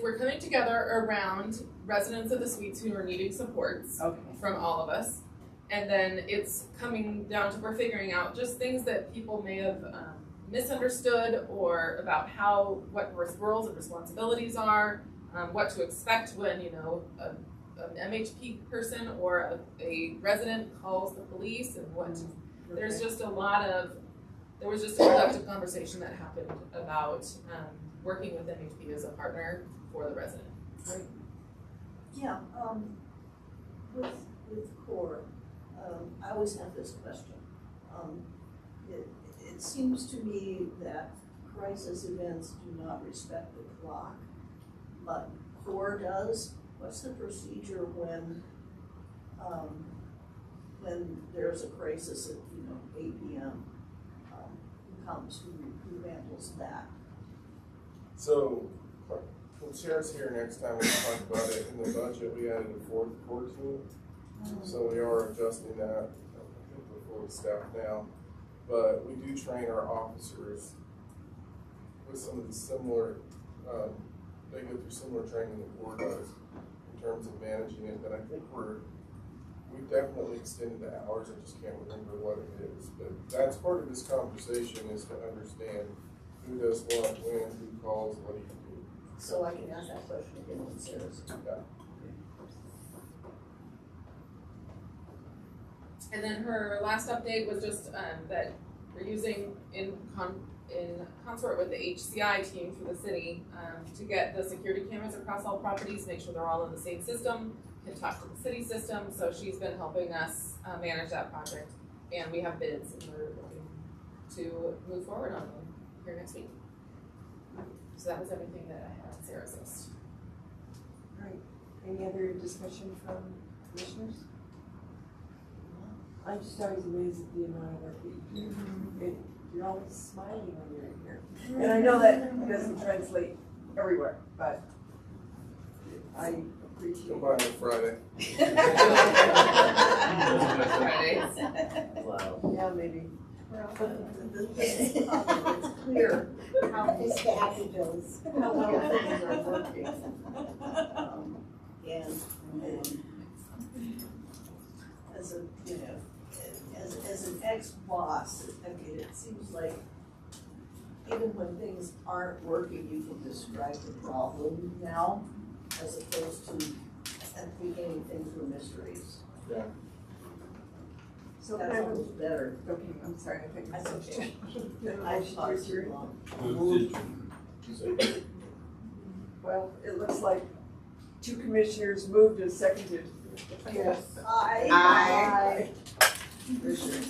we're coming together around residents of the suites who are needing supports from all of us. And then it's coming down to, we're figuring out just things that people may have misunderstood, or about what roles and responsibilities are, what to expect when, an MHP person or a resident calls the police, and there was just a productive conversation that happened about working with MHP as a partner for the resident. Right. Yeah, with CORE, I always have this question. It seems to me that crisis events do not respect the clock, but CORE does. What's the procedure when there's a crisis at 8 p.m. Who comes? Who handles that? So, when Sarah's here next time, we'll talk about it. In the budget, we added a fourth CORE team. So we are adjusting that. I think we're fully staffed now. But we do train our officers with some of the similar, they go through similar training that CORE does in terms of managing it. But I think we've definitely extended the hours. I just can't remember what it is. But that's part of this conversation, is to understand who does what, when, who calls, what do you do. So I can ask that question again when Sarah's. Yeah. And then her last update was just that we're using in consort with the HCI team for the city to get the security cameras across all properties, make sure they're all in the same system, can talk to the city system. So she's been helping us manage that project, and we have bids, and we're looking to move forward on them here next week. So that was everything that I had on Sarah's list. All right. Any other discussion from commissioners? I'm just always amazed at the amount of work that you do. You're always smiling when you're in here. And I know that doesn't translate everywhere, but I appreciate Come by on Friday. Wow. Yeah, maybe. It's clear how It's the happy bills. How well things are working. as a as an ex-boss, I mean, it seems like even when things aren't working, you can describe the problem now, as opposed to at the beginning, things were mysteries. So That's can I move? almost better. Okay, I'm sorry, I think That's it's okay. I I've talked too long. Moved it. Well, it looks like two commissioners moved and seconded. Yes. Aye. Aye. For sure.